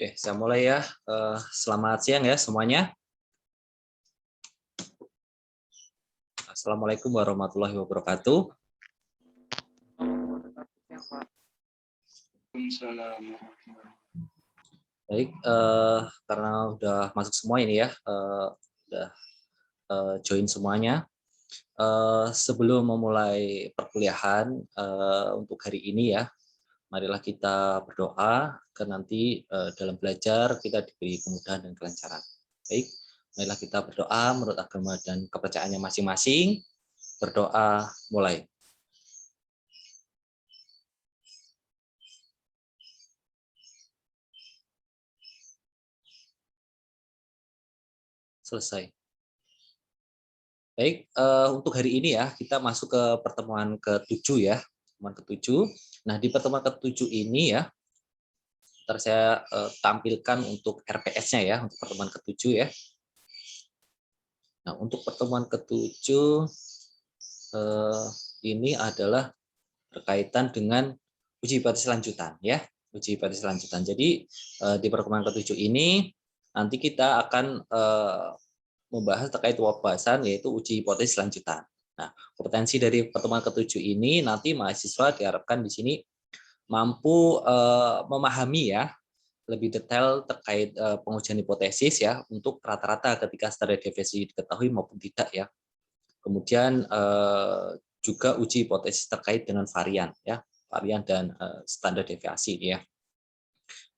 Oke, saya mulai ya. Selamat siang ya semuanya. Assalamualaikum warahmatullahi wabarakatuh. Baik, karena udah masuk semua ini ya, udah join semuanya. Sebelum memulai perkuliahan untuk hari ini ya, marilah kita berdoa ke nanti dalam belajar kita diberi kemudahan dan kelancaran. Baik, marilah kita berdoa menurut agama dan kepercayaannya masing-masing. Berdoa mulai. Selesai. Baik, untuk hari ini ya, kita masuk ke pertemuan ke-7 ya. Pertemuan ke-7. Nah, di pertemuan ke-7 ini ya, ntar saya tampilkan untuk RPS-nya ya, untuk pertemuan ke-7 ya. Nah, untuk pertemuan ke-7 ini adalah berkaitan dengan uji hipotesis lanjutan ya, uji hipotesis lanjutan. Jadi di pertemuan ke-7 ini nanti kita akan membahas terkait pembahasan yaitu uji hipotesis lanjutan. Nah, kompetensi dari pertemuan ke-7 ini nanti mahasiswa diharapkan di sini mampu memahami ya lebih detail terkait pengujian hipotesis ya untuk rata-rata ketika standar deviasi diketahui maupun tidak ya. Kemudian juga uji hipotesis terkait dengan varian ya, varian dan standar deviasi ya.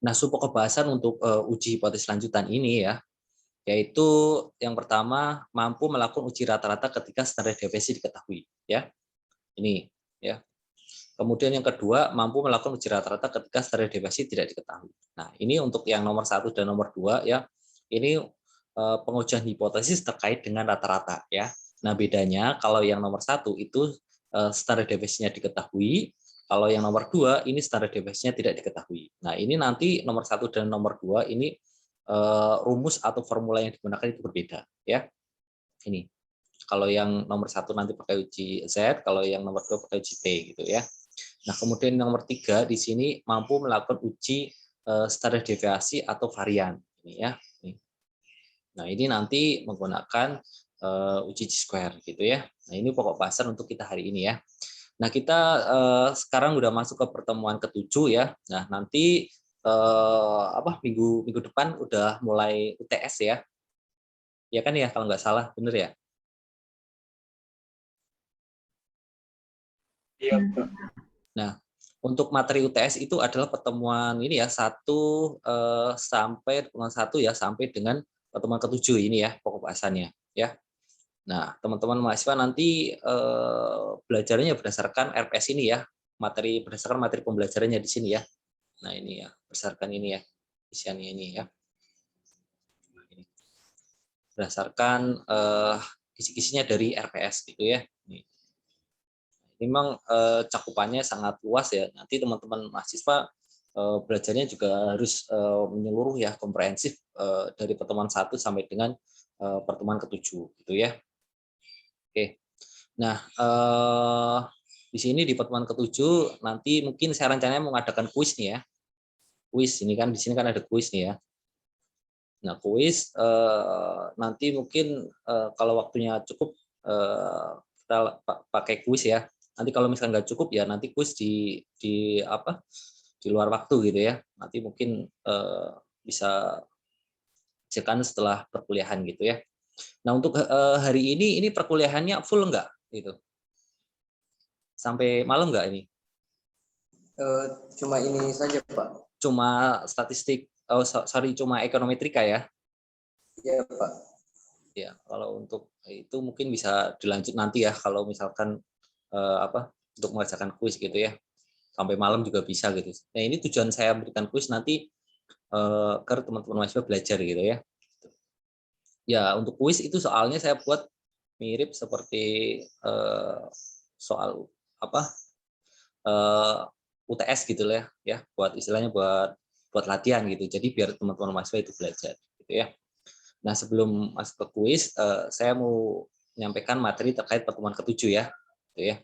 Nah, supaya pembahasan untuk uji hipotesis lanjutan ini ya, yaitu yang pertama mampu melakukan uji rata-rata ketika standar deviasi diketahui ya. Ini ya. Kemudian yang kedua mampu melakukan uji rata-rata ketika standar deviasi tidak diketahui. Nah, ini untuk yang nomor 1 dan nomor 2 ya. Ini pengujian hipotesis terkait dengan rata-rata ya. Nah, bedanya kalau yang nomor 1 itu standar deviasinya diketahui, kalau yang nomor 2 ini standar deviasinya tidak diketahui. Nah, ini nanti nomor 1 dan nomor 2 ini rumus atau formula yang digunakan itu berbeda ya. Ini kalau yang nomor 1 nanti pakai uji Z, kalau yang nomor 2 pakai uji T gitu ya. Nah, kemudian nomor 3 di sini mampu melakukan uji standar deviasi atau varian ini ya. Nah, ini nanti menggunakan uji Chi-square gitu ya. Nah, ini pokok bahasan untuk kita hari ini ya. Nah, kita sekarang udah masuk ke pertemuan ke-7 ya. Nah, nanti minggu depan udah mulai UTS ya. Ya kan ya kalau nggak salah, bener ya? Iya, Pak. Nah, untuk materi UTS itu adalah pertemuan ini ya 1 sampai pertemuan 1 ya sampai dengan pertemuan ke-7 ini ya pokok bahasannya ya. Nah, teman-teman mahasiswa nanti belajarnya berdasarkan RPS ini ya, berdasarkan materi pembelajarannya di sini ya. Nah, ini ya, berdasarkan ini ya, isiannya ini ya. Berdasarkan kisi-kisinya dari RPS gitu ya. Memang cakupannya sangat luas ya. Nanti teman-teman mahasiswa belajarnya juga harus menyeluruh ya, komprehensif dari pertemuan 1 sampai dengan pertemuan ke-7 gitu ya. Oke. Nah, di sini di pertemuan ke-7 nanti mungkin saya rencananya mengadakan kuis nih ya. Kuis ini kan di sini kan ada kuis nih ya. Nah, kuis nanti mungkin kalau waktunya cukup kita pakai kuis ya. Nanti kalau misalnya nggak cukup ya nanti kuis di luar waktu gitu ya. Nanti mungkin bisa cekkan setelah perkuliahan gitu ya. Nah, untuk hari ini perkuliahannya full nggak gitu? Sampai malam nggak ini? Cuma ini saja, Pak. Cuma statistik, cuma ekonometrika ya? Iya, Pak. Ya, kalau untuk itu mungkin bisa dilanjut nanti ya kalau misalkan untuk mengerjakan kuis gitu ya. Sampai malam juga bisa gitu. Nah, ini tujuan saya memberikan kuis nanti agar teman-teman mahasiswa belajar gitu ya. Ya, untuk kuis itu soalnya saya buat mirip seperti soal UTS gitu lah ya, buat istilahnya buat latihan gitu. Jadi biar teman-teman mahasiswa itu belajar gitu ya. Nah, sebelum masuk ke kuis, saya mau menyampaikan materi terkait pertemuan ke-7 ya. Gitu ya.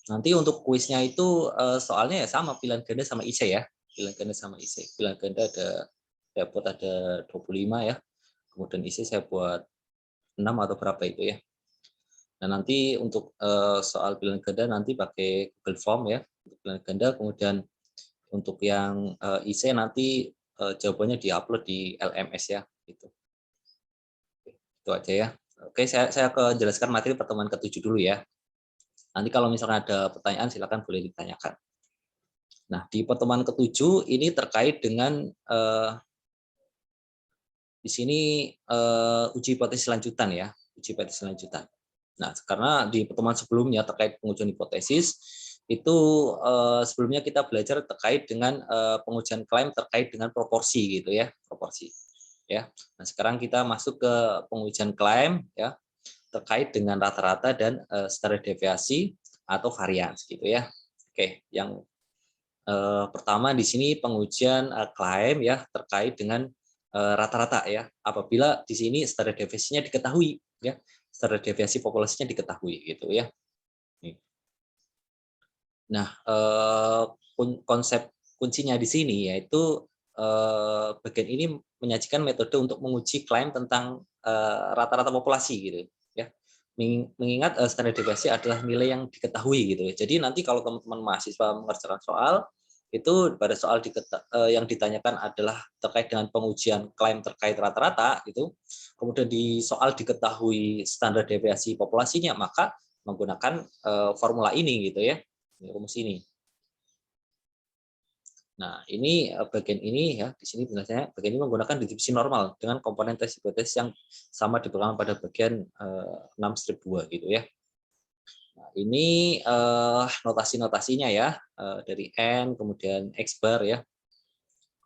Nanti untuk kuisnya itu soalnya ya sama pilihan ganda sama IC ya. pilihan ganda sama isi. Pilihan ganda saya buat ada 25 ya. Kemudian isi saya buat 6 atau berapa itu ya. Nah, nanti untuk soal pilihan ganda nanti pakai Google Form ya. Untuk pilihan ganda, kemudian untuk yang IC nanti jawabannya diupload di LMS ya gitu. Itu aja ya. Oke, saya jelaskan materi pertemuan ke-7 dulu ya. Nanti kalau misalnya ada pertanyaan silakan boleh ditanyakan. Nah, di pertemuan ke-7 ini terkait dengan di sini uji hipotesis lanjutan ya, uji hipotesis lanjutan. Nah, karena di pertemuan sebelumnya terkait pengujian hipotesis itu sebelumnya kita belajar terkait dengan pengujian klaim terkait dengan proporsi gitu ya, proporsi. Ya. Nah, sekarang kita masuk ke pengujian klaim ya terkait dengan rata-rata dan standar deviasi atau varians gitu ya. Oke, yang pertama di sini pengujian klaim ya terkait dengan rata-rata ya. Apabila di sini standar deviasinya diketahui ya, standar deviasi populasinya diketahui gitu ya. Nah, konsep kuncinya di sini yaitu bagian ini menyajikan metode untuk menguji klaim tentang rata-rata populasi gitu ya. Mengingat standar deviasi adalah nilai yang diketahui gitu ya. Jadi nanti kalau teman-teman mahasiswa mengerjakan soal itu pada soal yang ditanyakan adalah terkait dengan pengujian klaim terkait rata-rata gitu. Kemudian di soal diketahui standar deviasi populasinya maka menggunakan formula ini gitu ya. Rumus ini. Nah, ini bagian ini ya, di sini penjelasannya bagian ini menggunakan distribusi normal dengan komponen tes hipotesis yang sama diperlukan pada bagian 6-2 gitu ya. Nah, ini notasi-notasinya ya, dari N, kemudian X bar ya,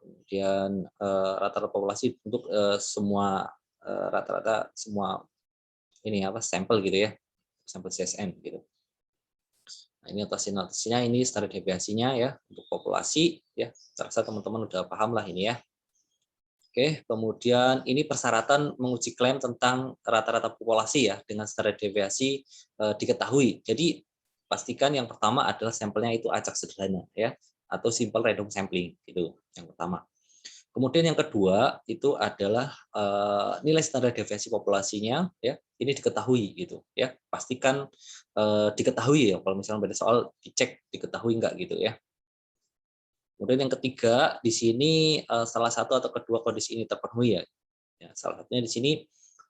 kemudian rata-rata populasi untuk semua rata-rata semua ini apa sampel gitu ya, sampel CSN gitu. Nah, ini notasi-notasinya, ini standar deviasinya ya untuk populasi ya. Terasa teman-teman udah paham lah ini ya. Oke, kemudian ini persyaratan menguji klaim tentang rata-rata populasi ya dengan standar deviasi diketahui. Jadi pastikan yang pertama adalah sampelnya itu acak sederhana ya atau simple random sampling gitu yang pertama. Kemudian yang kedua itu adalah nilai standar deviasi populasinya ya ini diketahui gitu ya, pastikan diketahui ya kalau misalnya pada soal dicek diketahui enggak gitu ya. Kemudian yang ketiga di sini salah satu atau kedua kondisi ini terpenuhi ya. Salah satunya di sini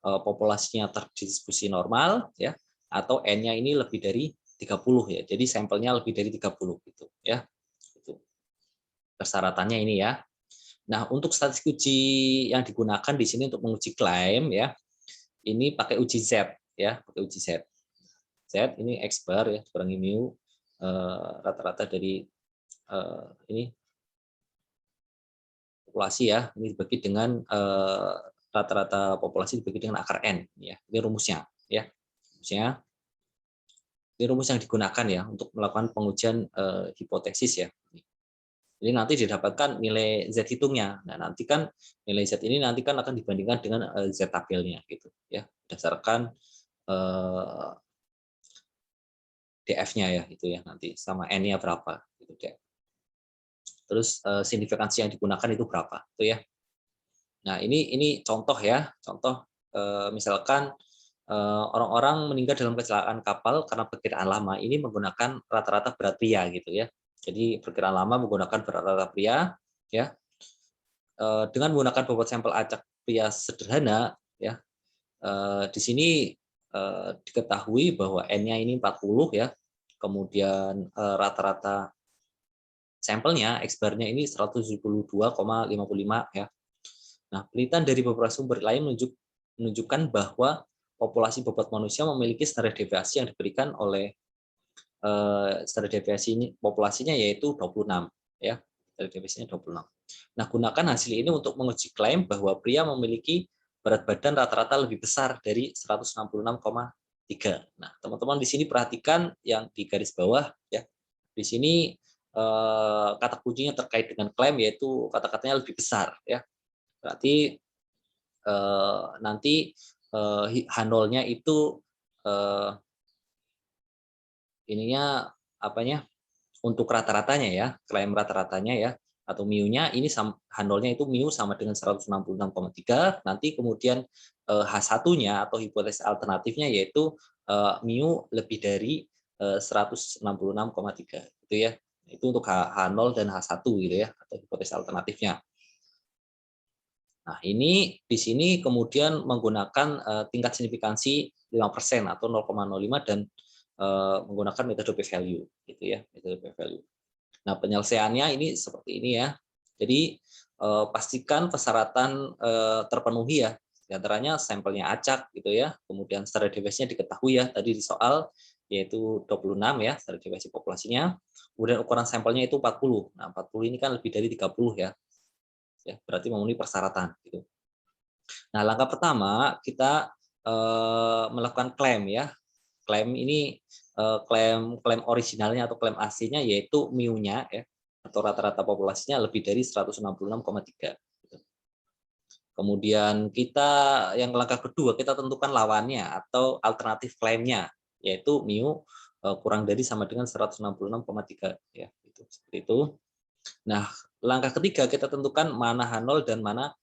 populasinya terdistribusi normal ya atau N-nya ini lebih dari 30 ya. Jadi sampelnya lebih dari 30 gitu ya. Itu persyaratannya ini ya. Nah, untuk statistik uji yang digunakan di sini untuk menguji klaim ya, ini pakai uji Z ya, pakai uji Z. Z ini X bar ya, kurangi mu rata-rata dari ini populasi ya, ini dibagi dengan rata-rata populasi dibagi dengan akar N ya. Ini rumusnya ya. Rumusnya ini rumus yang digunakan ya untuk melakukan pengujian hipotesis ya. Jadi nanti didapatkan nilai Z hitungnya. Nah, nanti kan nilai Z ini nanti kan akan dibandingkan dengan Z tabelnya gitu ya, berdasarkan DF-nya ya itu ya nanti sama N-nya berapa gitu deh. Terus signifikansi yang digunakan itu berapa itu ya. Nah, ini contoh ya, contoh misalkan orang-orang meninggal dalam kecelakaan kapal karena perkiraan lama ini menggunakan rata-rata berat pria gitu ya. Jadi perkiraan lama menggunakan berat rata pria ya. Dengan menggunakan bobot sampel acak pria sederhana ya. Di sini diketahui bahwa N-nya ini 40 ya. Kemudian rata-rata sampelnya X bar-nya ini 172,55 ya. Nah, penelitian dari beberapa sumber lain menunjukkan bahwa populasi bobot manusia memiliki standar deviasi yang diberikan oleh standar deviasi ini populasinya yaitu 26 ya. Standar deviasinya 26. Nah, gunakan hasil ini untuk menguji klaim bahwa pria memiliki berat badan rata-rata lebih besar dari 166,3. Nah, teman-teman di sini perhatikan yang di garis bawah ya. Di sini kata kuncinya terkait dengan klaim yaitu kata-katanya lebih besar ya. Berarti nanti H0-nya itu ininya apanya untuk rata-ratanya ya, klaim rata-ratanya ya atau mu-nya ini H0-nya itu mu sama dengan 166,3, nanti kemudian H1-nya atau hipotesis alternatifnya yaitu mu lebih dari 166,3 gitu ya. Itu untuk H0 dan H1 gitu ya, atau hipotesis alternatifnya. Nah, ini di sini kemudian menggunakan tingkat signifikansi 5% atau 0,05 dan menggunakan metode p-value gitu ya, metode p-value. Nah, penyelesaiannya ini seperti ini ya. Jadi pastikan persyaratan terpenuhi ya. Di antaranya sampelnya acak gitu ya. Kemudian standar deviasinya diketahui ya tadi di soal yaitu 26 ya standar deviasi populasinya. Kemudian ukuran sampelnya itu 40. Nah, 40 ini kan lebih dari 30 ya. Ya, berarti memenuhi persyaratan gitu. Nah, langkah pertama kita melakukan klaim ya. Klaim ini klaim originalnya atau klaim aslinya yaitu mu-nya ya atau rata-rata populasinya lebih dari 166,3. Kemudian kita yang langkah kedua kita tentukan lawannya atau alternatif klaimnya yaitu mu kurang dari sama dengan 166,3 ya itu seperti itu. Nah, langkah ketiga kita tentukan mana H0 dan mana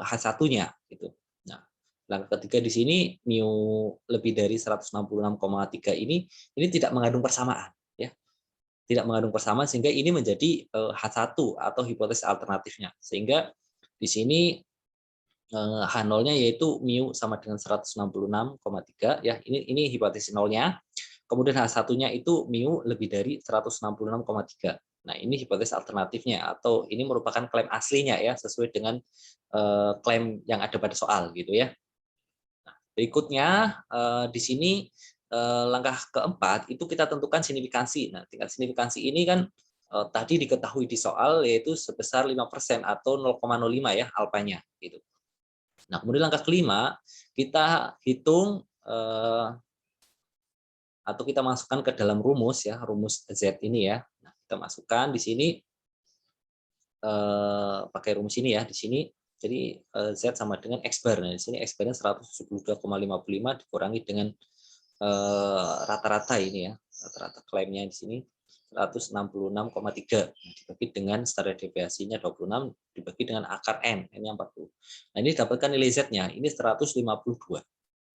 H1-nya gitu. Nah, langkah ketiga di sini mu lebih dari 166,3 ini tidak mengandung persamaan ya. Tidak mengandung persamaan sehingga ini menjadi H1 atau hipotesis alternatifnya. Sehingga di sini H0-nya yaitu mu sama dengan 166,3 ya. Ini hipotesis nolnya. Kemudian H1-nya itu mu lebih dari 166,3. Nah, ini hipotesis alternatifnya atau ini merupakan klaim aslinya ya sesuai dengan klaim yang ada pada soal gitu ya. Nah, berikutnya di sini langkah keempat itu kita tentukan signifikansi. Nah, tingkat signifikansi ini kan tadi diketahui di soal yaitu sebesar 5% atau 0,05 ya alfanya gitu. Nah, kemudian langkah kelima kita hitung atau kita masukkan ke dalam rumus ya, rumus Z ini ya. Nah, kita masukkan di sini pakai rumus ini ya di sini. Jadi Z sama dengan X bar. Nah, di sini X bar-nya 172,55 dikurangi dengan rata-rata ini ya. Rata-rata klaimnya di sini 166,3. Dibagi dengan standar deviasinya 26 dibagi dengan akar N, N-nya 40. Nah, ini dapatkan nilai Z-nya. Ini 152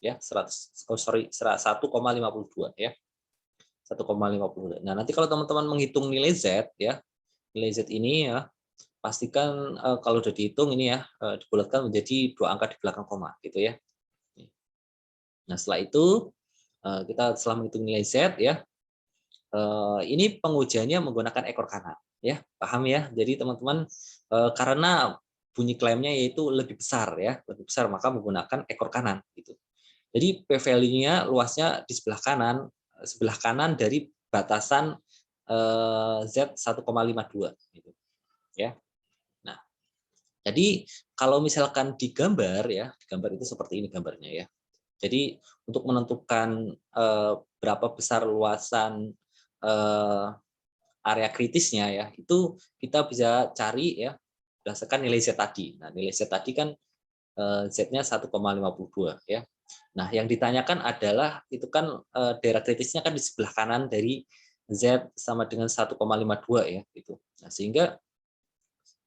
ya, 1,52 ya. 1,52. Nah, nanti kalau teman-teman menghitung nilai Z ya, nilai Z ini ya, pastikan kalau sudah dihitung ini ya dibulatkan menjadi 2 angka di belakang koma gitu ya. Nah, setelah itu kita setelah menghitung nilai Z ya, ini pengujiannya menggunakan ekor kanan ya. Paham ya? Jadi teman-teman karena bunyi klaimnya yaitu lebih besar ya, lebih besar maka menggunakan ekor kanan gitu. Jadi p-value-nya luasnya di sebelah kanan dari batasan Z 1,52 gitu ya. Nah, jadi kalau misalkan digambar ya, digambar itu seperti ini gambarnya ya. Jadi untuk menentukan berapa besar luasan area kritisnya ya, itu kita bisa cari ya berdasarkan nilai Z tadi. Nah, nilai Z tadi kan Z-nya 1,52 ya. Nah, yang ditanyakan adalah itu kan daerah kritisnya kan di sebelah kanan dari Z sama dengan 1,52 ya gitu. Nah, sehingga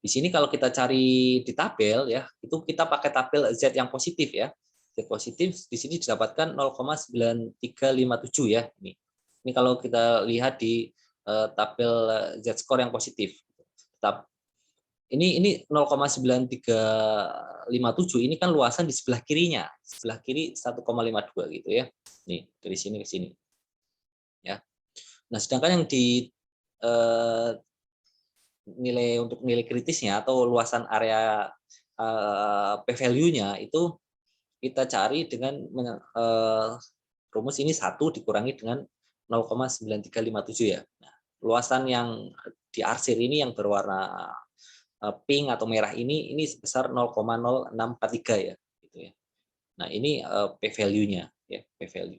di sini kalau kita cari di tabel ya, itu kita pakai tabel Z yang positif ya. Z positif di sini didapatkan 0,9357 ya ini. Ini kalau kita lihat di tabel Z score yang positif. Ini 0,9357 ini kan luasan di sebelah kirinya. Sebelah kiri 1,52 gitu ya. Nih, dari sini ke sini. Ya. Nah, sedangkan yang di nilai kritisnya atau luasan area p-value-nya itu kita cari dengan rumus ini 1 dikurangi dengan 0,9357 ya. Nah, luasan yang diarsir ini yang berwarna pink atau merah ini sebesar 0,0643 ya gitu ya. Nah, ini p-value-nya ya, p-value.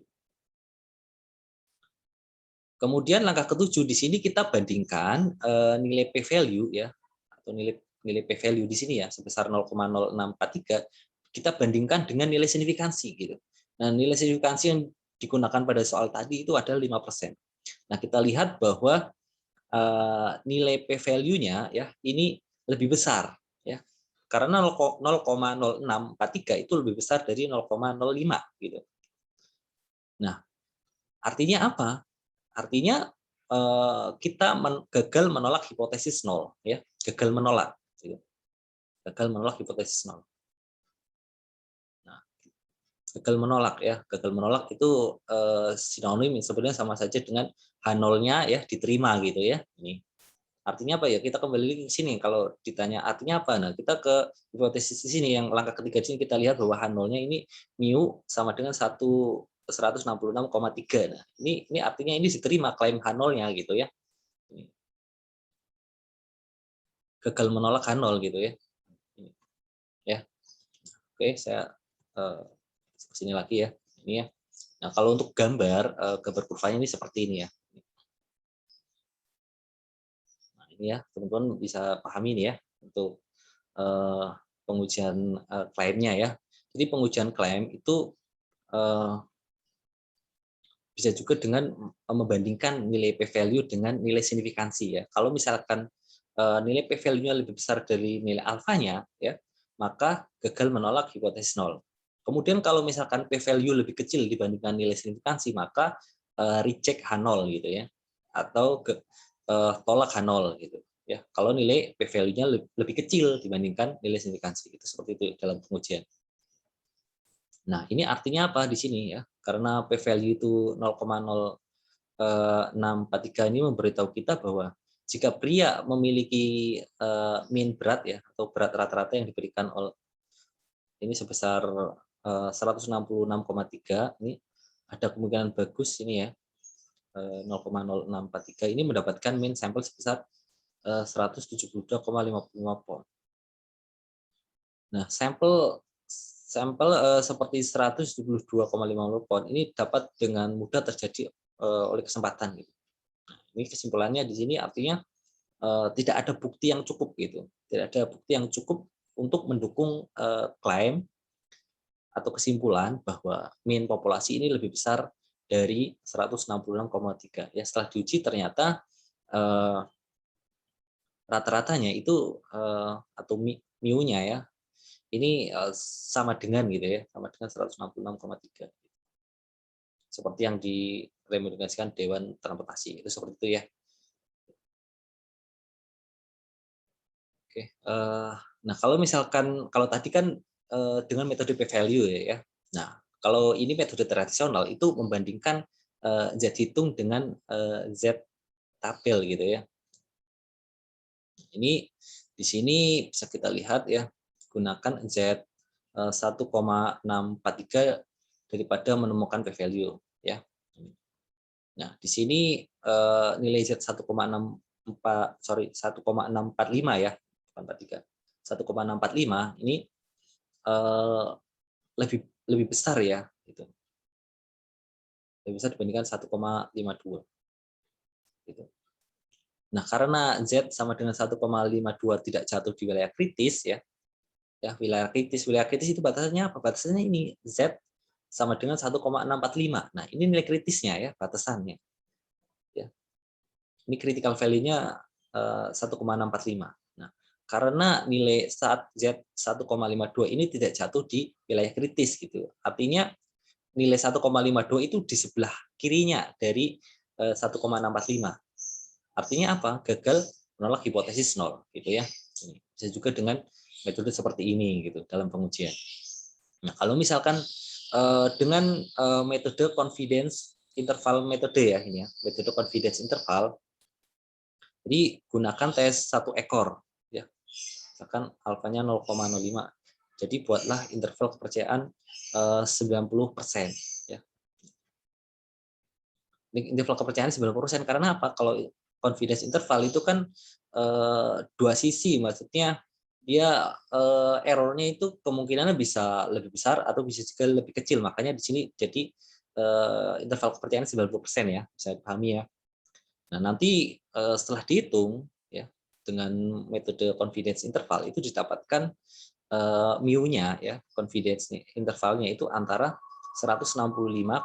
Kemudian langkah ketujuh di sini kita bandingkan nilai p-value ya atau nilai p-value di sini ya sebesar 0,0643 kita bandingkan dengan nilai signifikansi gitu. Nah, nilai signifikansi yang digunakan pada soal tadi itu adalah 5%. Nah, kita lihat bahwa nilai p-value-nya ya ini lebih besar ya. Karena 0,0643 itu lebih besar dari 0,05 gitu. Nah, artinya apa? Artinya kita gagal menolak hipotesis nol ya, gagal menolak gitu. Gagal menolak hipotesis nol. Nah, gagal menolak ya, gagal menolak itu sinonim sebenarnya sama saja dengan H0-nya ya diterima gitu ya. Ini artinya apa ya? Kita kembali ke sini kalau ditanya artinya apa. Nah, kita ke hipotesis di sini yang langkah ketiga di sini kita lihat bahwa H0-nya ini mu sama dengan 166,3. Nah, ini artinya ini diterima klaim H0-nya gitu ya. Gagal menolak H0 gitu ya. Ya. Oke, saya sini lagi ya. Ini ya. Nah, kalau untuk gambar kurvanya ini seperti ini ya. Nah, ini ya, teman-teman bisa pahami ini ya untuk pengujian klaimnya ya. Jadi pengujian klaim itu bisa juga dengan membandingkan nilai p-value dengan nilai signifikansi ya. Kalau misalkan nilai p-value-nya lebih besar dari nilai alfanya ya, maka gagal menolak hipotesis nol. Kemudian kalau misalkan p-value lebih kecil dibandingkan nilai signifikansi, maka reject H0 gitu ya. Atau tolak H0 gitu ya. Kalau nilai p-value-nya lebih kecil dibandingkan nilai signifikansi itu seperti itu dalam pengujian. Nah, ini artinya apa di sini ya? Karena p-value itu 0,0643 ini memberitahu kita bahwa jika pria memiliki min berat ya atau berat rata-rata yang diberikan oleh ini sebesar 166,3, ini ada kemungkinan bagus ini ya 0,0643 ini mendapatkan min sampel sebesar 172,55 pound. Nah, sampel seperti 172,50 pound ini dapat dengan mudah terjadi oleh kesempatan gitu. Nah, ini kesimpulannya di sini artinya tidak ada bukti yang cukup gitu. Tidak ada bukti yang cukup untuk mendukung klaim atau kesimpulan bahwa min populasi ini lebih besar dari 166,3. Ya, setelah diuji ternyata rata-ratanya itu atau mu-nya ya ini sama dengan gitu ya, sama dengan 166,3. Seperti yang direkomendasikan Dewan Transportasi itu seperti itu ya. Oke. Nah, kalau misalkan kalau tadi kan dengan metode p-value ya. Nah, kalau ini metode tradisional itu membandingkan Z hitung dengan Z tabel gitu ya. Ini di sini bisa kita lihat ya, gunakan Z 1,643 daripada menemukan p-value ya. Nah, di sini nilai Z 1,645 ya, bukan 43. 1,645 ini lebih lebih besar ya gitu. Lebih besar dibandingkan 1,52 gitu. Nah, karena Z sama dengan 1,52 tidak jatuh di wilayah kritis ya. Ya, wilayah kritis itu batasannya apa? Batasannya ini Z sama dengan 1,645. Nah, ini nilai kritisnya ya, batasannya. Ya. Ini critical value-nya 1,645. Nah, karena nilai saat Z 1,52 ini tidak jatuh di wilayah kritis gitu. Artinya nilai 1,52 itu di sebelah kirinya dari 1,645. Artinya apa? Gagal menolak hipotesis nol gitu ya. Bisa juga dengan metode seperti ini gitu dalam pengujian. Nah, kalau misalkan dengan metode confidence interval metode ya ini ya, metode confidence interval. Jadi gunakan tes satu ekor ya. Misalkan alfanya 0,05. Jadi buatlah interval kepercayaan 90% ya. Interval kepercayaan 90% karena apa? Kalau confidence interval itu kan dua sisi, maksudnya dia errornya itu kemungkinannya bisa lebih besar atau bisa juga lebih kecil. Makanya di sini jadi interval kepercayaan 90% ya, bisa dipahami ya. Nah, nanti setelah dihitung ya dengan metode confidence interval itu didapatkan mu-nya ya, confidence intervalnya itu antara 165,8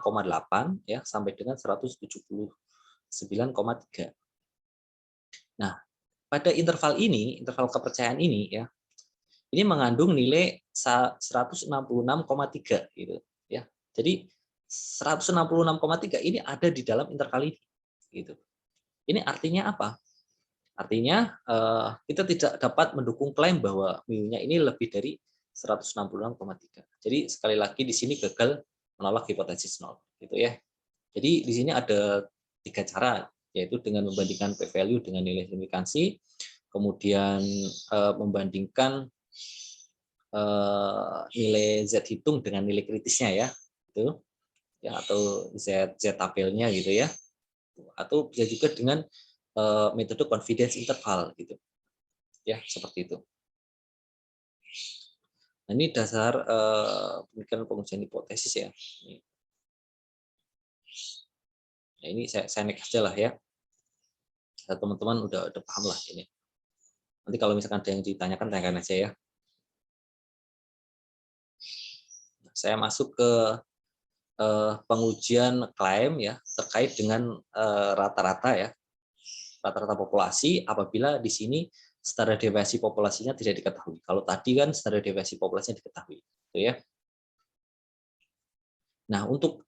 ya sampai dengan 179,3. Nah, pada interval kepercayaan ini ya, ini mengandung nilai 166,3 gitu ya. Jadi 166,3 ini ada di dalam interval ini gitu. Ini artinya apa? Artinya kita tidak dapat mendukung klaim bahwa mu-nya ini lebih dari 166,3. Jadi sekali lagi di sini gagal menolak hipotesis nol gitu ya. Jadi di sini ada 3 cara, yaitu dengan membandingkan p-value dengan nilai signifikansi, kemudian membandingkan nilai z hitung dengan nilai kritisnya ya, itu ya, atau z tabelnya gitu ya, atau bisa juga dengan metode confidence interval gitu ya, seperti itu. Nah, ini dasar pemikiran pengujian hipotesis ya. Nah, ini saya next aja lah ya. Teman-teman udah paham lah ini. Nanti kalau misalkan ada yang ditanyakan, tanyakan aja ya. Saya masuk ke pengujian klaim ya terkait dengan rata-rata ya, rata-rata populasi apabila di sini standar deviasi populasinya tidak diketahui. Kalau tadi kan standar deviasi populasinya diketahui, gitu ya. Nah, untuk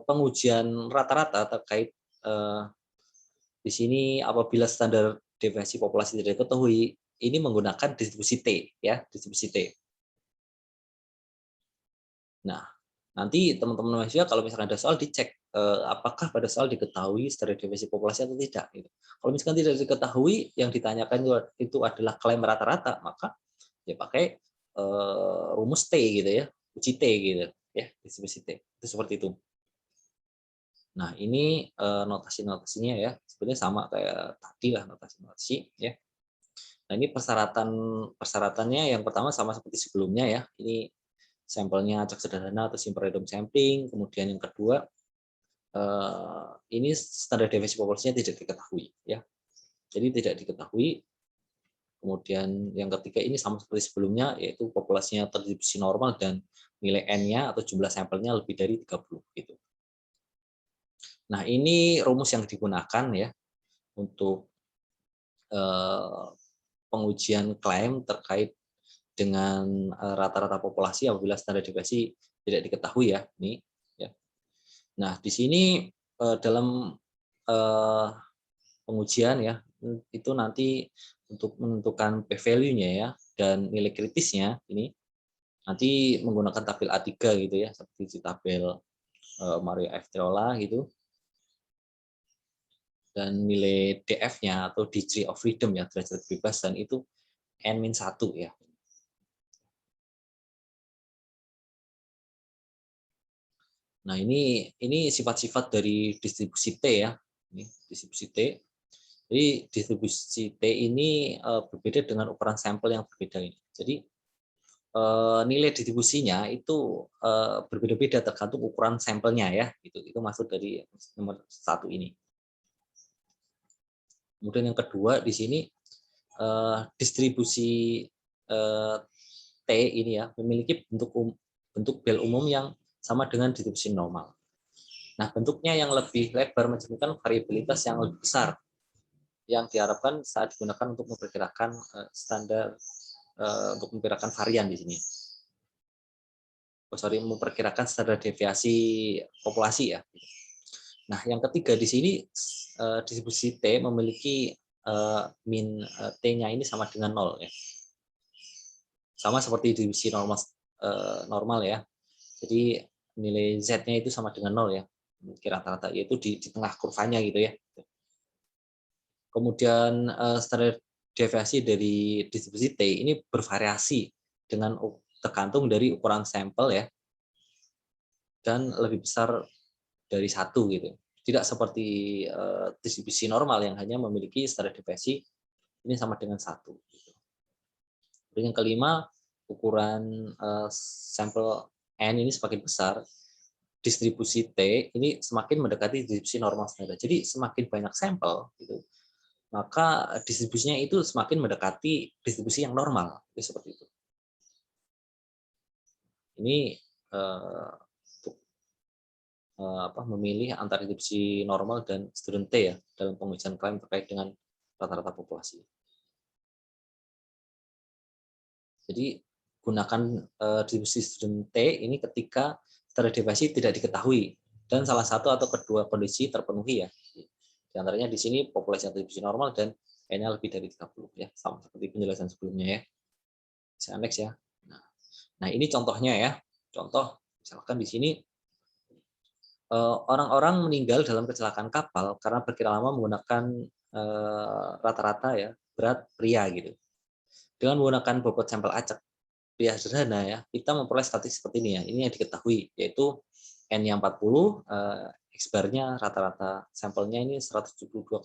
pengujian rata-rata terkait di sini apabila standar deviasi populasi tidak diketahui, ini menggunakan distribusi T ya, distribusi T. Nah, nanti teman-teman mahasiswa kalau misalkan ada soal dicek apakah pada soal diketahui standar deviasi populasi atau tidak. Gitu. Kalau misalkan tidak diketahui, yang ditanyakan itu adalah klaim rata-rata, maka ya pakai rumus T gitu ya, uji T gitu ya, distribusi T. Itu seperti itu. Nah, ini notasi-notasinya ya, sebenarnya sama kayak tadi lah notasi-notasi ya. Nah, ini persyaratannya yang pertama sama seperti sebelumnya ya. Ini sampelnya acak sederhana atau simple random sampling. Kemudian yang kedua, ini standar deviasi populasinya tidak diketahui ya. Jadi tidak diketahui. Kemudian yang ketiga ini sama seperti sebelumnya, yaitu populasinya terdistribusi normal dan nilai N-nya atau jumlah sampelnya lebih dari 30 gitu. Nah, ini rumus yang digunakan ya untuk pengujian klaim terkait dengan rata-rata populasi apabila standar deviasi tidak diketahui ya. Ini ya. Nah, di sini dalam pengujian ya, itu nanti untuk menentukan p-value-nya ya dan nilai kritisnya ini nanti menggunakan tabel A3 gitu ya, seperti di tabel Mario F. Triola gitu. Dan nilai DF-nya atau degree of freedom ya, derajat bebas, dan itu N-1 ya. Nah, ini sifat-sifat dari distribusi T ya. Ini distribusi T. Jadi distribusi T ini berbeda dengan ukuran sampel yang berbeda ini. Jadi nilai distribusinya itu berbeda-beda tergantung ukuran sampelnya ya. Itu masuk dari nomor 1 ini. Kemudian yang kedua di sini distribusi T ini ya memiliki bentuk bel umum yang sama dengan distribusi normal. Nah, bentuknya yang lebih lebar mencerminkan variabilitas yang lebih besar yang diharapkan saat digunakan untuk memperkirakan standar untuk memperkirakan varian di sini. Memperkirakan standar deviasi populasi ya. Nah, yang ketiga di sini distribusi T memiliki min T-nya ini sama dengan 0 ya. Sama seperti distribusi normal ya. Jadi nilai Z-nya itu sama dengan 0 ya. Rata-rata yaitu di tengah kurvanya gitu ya. Kemudian standar deviasi dari distribusi T ini bervariasi dengan tergantung dari ukuran sampel ya, dan lebih besar dari 1 gitu. Tidak seperti distribusi normal yang hanya memiliki standar deviasi ini sama dengan 1. Gitu. Dan yang kelima, ukuran sampel N ini semakin besar, distribusi T ini semakin mendekati distribusi normal standar. Jadi semakin banyak sampel, gitu, maka distribusinya itu semakin mendekati distribusi yang normal. Itu seperti itu. Ini untuk memilih antara distribusi normal dan student T ya dalam pengujian klaim terkait dengan rata-rata populasi. Jadi gunakan distribusi student T ini ketika standar deviasi tidak diketahui dan salah satu atau kedua kondisi terpenuhi ya. Di antaranya di sini populasi distribusi normal dan N-nya lebih dari 30 ya, sama seperti penjelasan sebelumnya ya. Bisa next ya. Nah, ini contohnya ya. Contoh misalkan di sini orang-orang meninggal dalam kecelakaan kapal karena berkira-lama menggunakan rata-rata ya berat pria gitu. Dengan menggunakan bobot sampel acak pria sederhana ya, kita memperoleh statistik seperti ini ya. Ini yang diketahui yaitu N-nya 40, X-bar-nya rata-rata sampelnya ini 172,55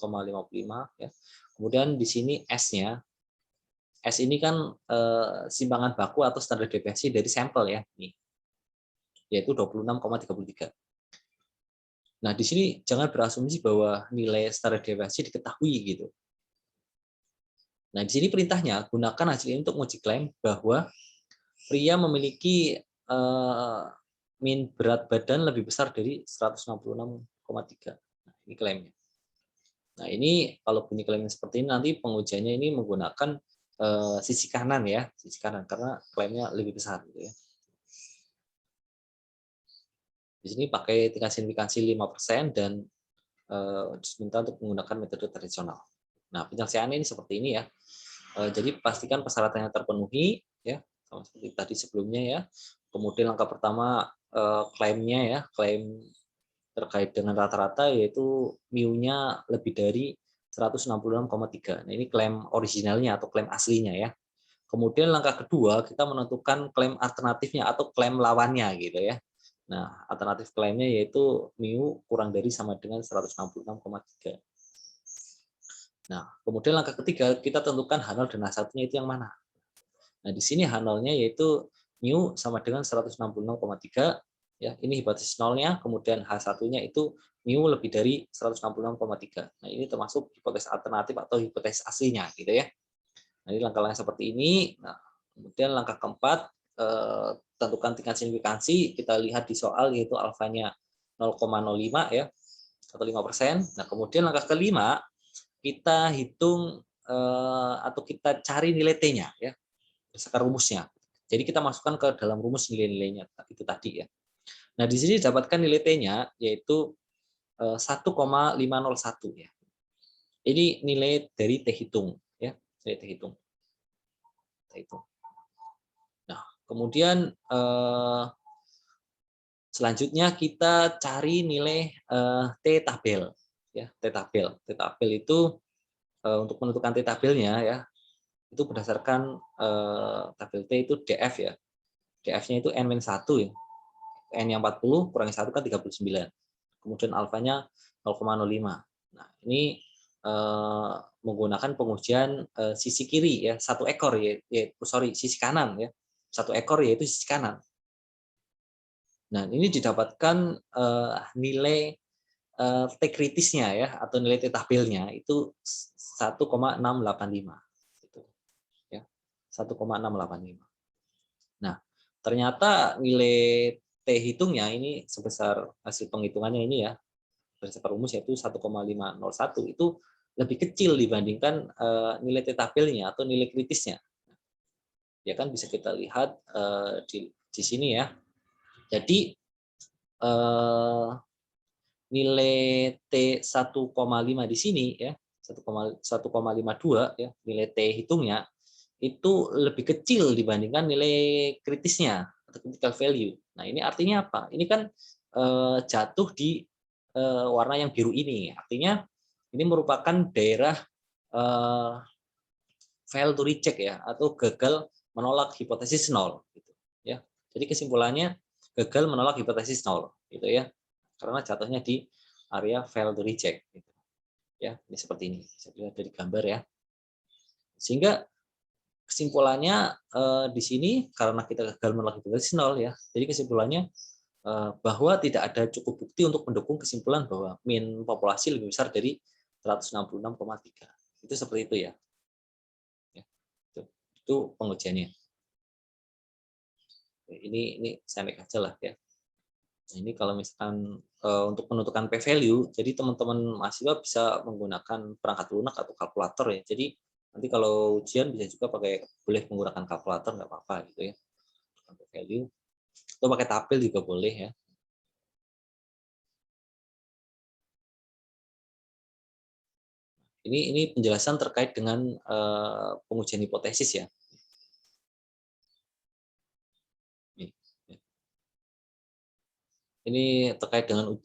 ya. Kemudian di sini S-nya, S ini kan simpangan baku atau standar deviasi dari sampel ya, ini yaitu 26,33. Nah, di sini jangan berasumsi bahwa nilai standar deviasi diketahui gitu. Nah, di sini perintahnya gunakan hasil ini untuk menguji klaim bahwa pria memiliki min berat badan lebih besar dari 166,3. Nah, ini klaimnya. Nah, ini kalau bunyi klaimnya seperti ini nanti pengujiannya ini menggunakan sisi kanan ya, sisi kanan karena klaimnya lebih besar gitu ya. Di sini pakai tingkat signifikansi 5% dan diminta untuk menggunakan metode tradisional. Nah, penyelesaiannya ini seperti ini ya. Jadi pastikan persyaratannya terpenuhi ya, sama seperti tadi sebelumnya ya. Kemudian langkah pertama klaimnya ya, klaim terkait dengan rata-rata yaitu mu-nya lebih dari 166,3. Nah, ini klaim originalnya atau klaim aslinya ya. Kemudian langkah kedua kita menentukan klaim alternatifnya atau klaim lawannya gitu ya. Nah, alternatif klaimnya yaitu mu kurang dari sama dengan 166,3. Nah, kemudian langkah ketiga kita tentukan H0 dan H1-nya itu yang mana. Nah, di sini H0-nya yaitu mu sama dengan 166,3 ya. Ini hipotesis nolnya, kemudian H1-nya itu mu lebih dari 166,3. Nah, ini termasuk hipotesis alternatif atau hipotesis aslinya gitu ya. Nah, ini langkah-langkah seperti ini. Nah, kemudian langkah keempat tentukan tingkat signifikansi, kita lihat di soal yaitu alfanya 0,05 ya atau 5%. Nah, kemudian langkah kelima kita hitung atau kita cari nilai T-nya ya berdasarkan rumusnya. Jadi kita masukkan ke dalam rumus nilai-nilainya itu tadi ya. Nah, di sini dapatkan nilai T-nya yaitu 1,501 ya. Ini nilai dari T hitung ya, nilai T hitung. T hitung. Nah, kemudian selanjutnya kita cari nilai T tabel ya, T tabel. T tabel itu untuk menentukan T tabelnya ya, itu berdasarkan tabel T itu DF ya. DF-nya itu N-1 ya. N yang 40 kurangi 1 kan 39. Kemudian alfanya 0,05. Nah, ini menggunakan pengujian sisi kiri ya, satu ekor ya, sisi kanan ya. Satu ekor yaitu sisi kanan. Nah, ini didapatkan nilai T kritisnya ya atau nilai T tabelnya itu 1,685 gitu ya. 1,685. Nah, ternyata nilai T hitungnya ini sebesar hasil penghitungannya ini ya berdasarkan rumus yaitu 1,501 itu lebih kecil dibandingkan nilai T tabelnya atau nilai kritisnya. Ya kan bisa kita lihat di sini ya. Jadi nilai T 1,5 di sini ya 1,52 ya nilai T hitungnya itu lebih kecil dibandingkan nilai kritisnya atau critical value. Nah, ini artinya apa? Ini kan jatuh di warna yang biru ini. Artinya ini merupakan daerah fail to reject ya atau gagal menolak hipotesis nol gitu ya. Jadi kesimpulannya gagal menolak hipotesis nol gitu ya. Karena jatuhnya di area fail to reject gitu. Ya, ini seperti ini. Bisa dilihat dari gambar ya. Sehingga kesimpulannya di sini karena kita gagal menolak hipotesis nol ya. Jadi kesimpulannya bahwa tidak ada cukup bukti untuk mendukung kesimpulan bahwa min populasi lebih besar dari 166,3. Itu seperti itu ya. Itu pengujiannya. Ini saya make aja lah ya. Nah, ini kalau misalkan untuk menentukan p-value, jadi teman-teman mahasiswa bisa menggunakan perangkat lunak atau kalkulator ya. Jadi nanti kalau ujian bisa juga boleh menggunakan kalkulator, nggak apa-apa gitu ya. P-value atau pakai tabel juga boleh ya. Ini penjelasan terkait dengan pengujian hipotesis ya. Ini terkait dengan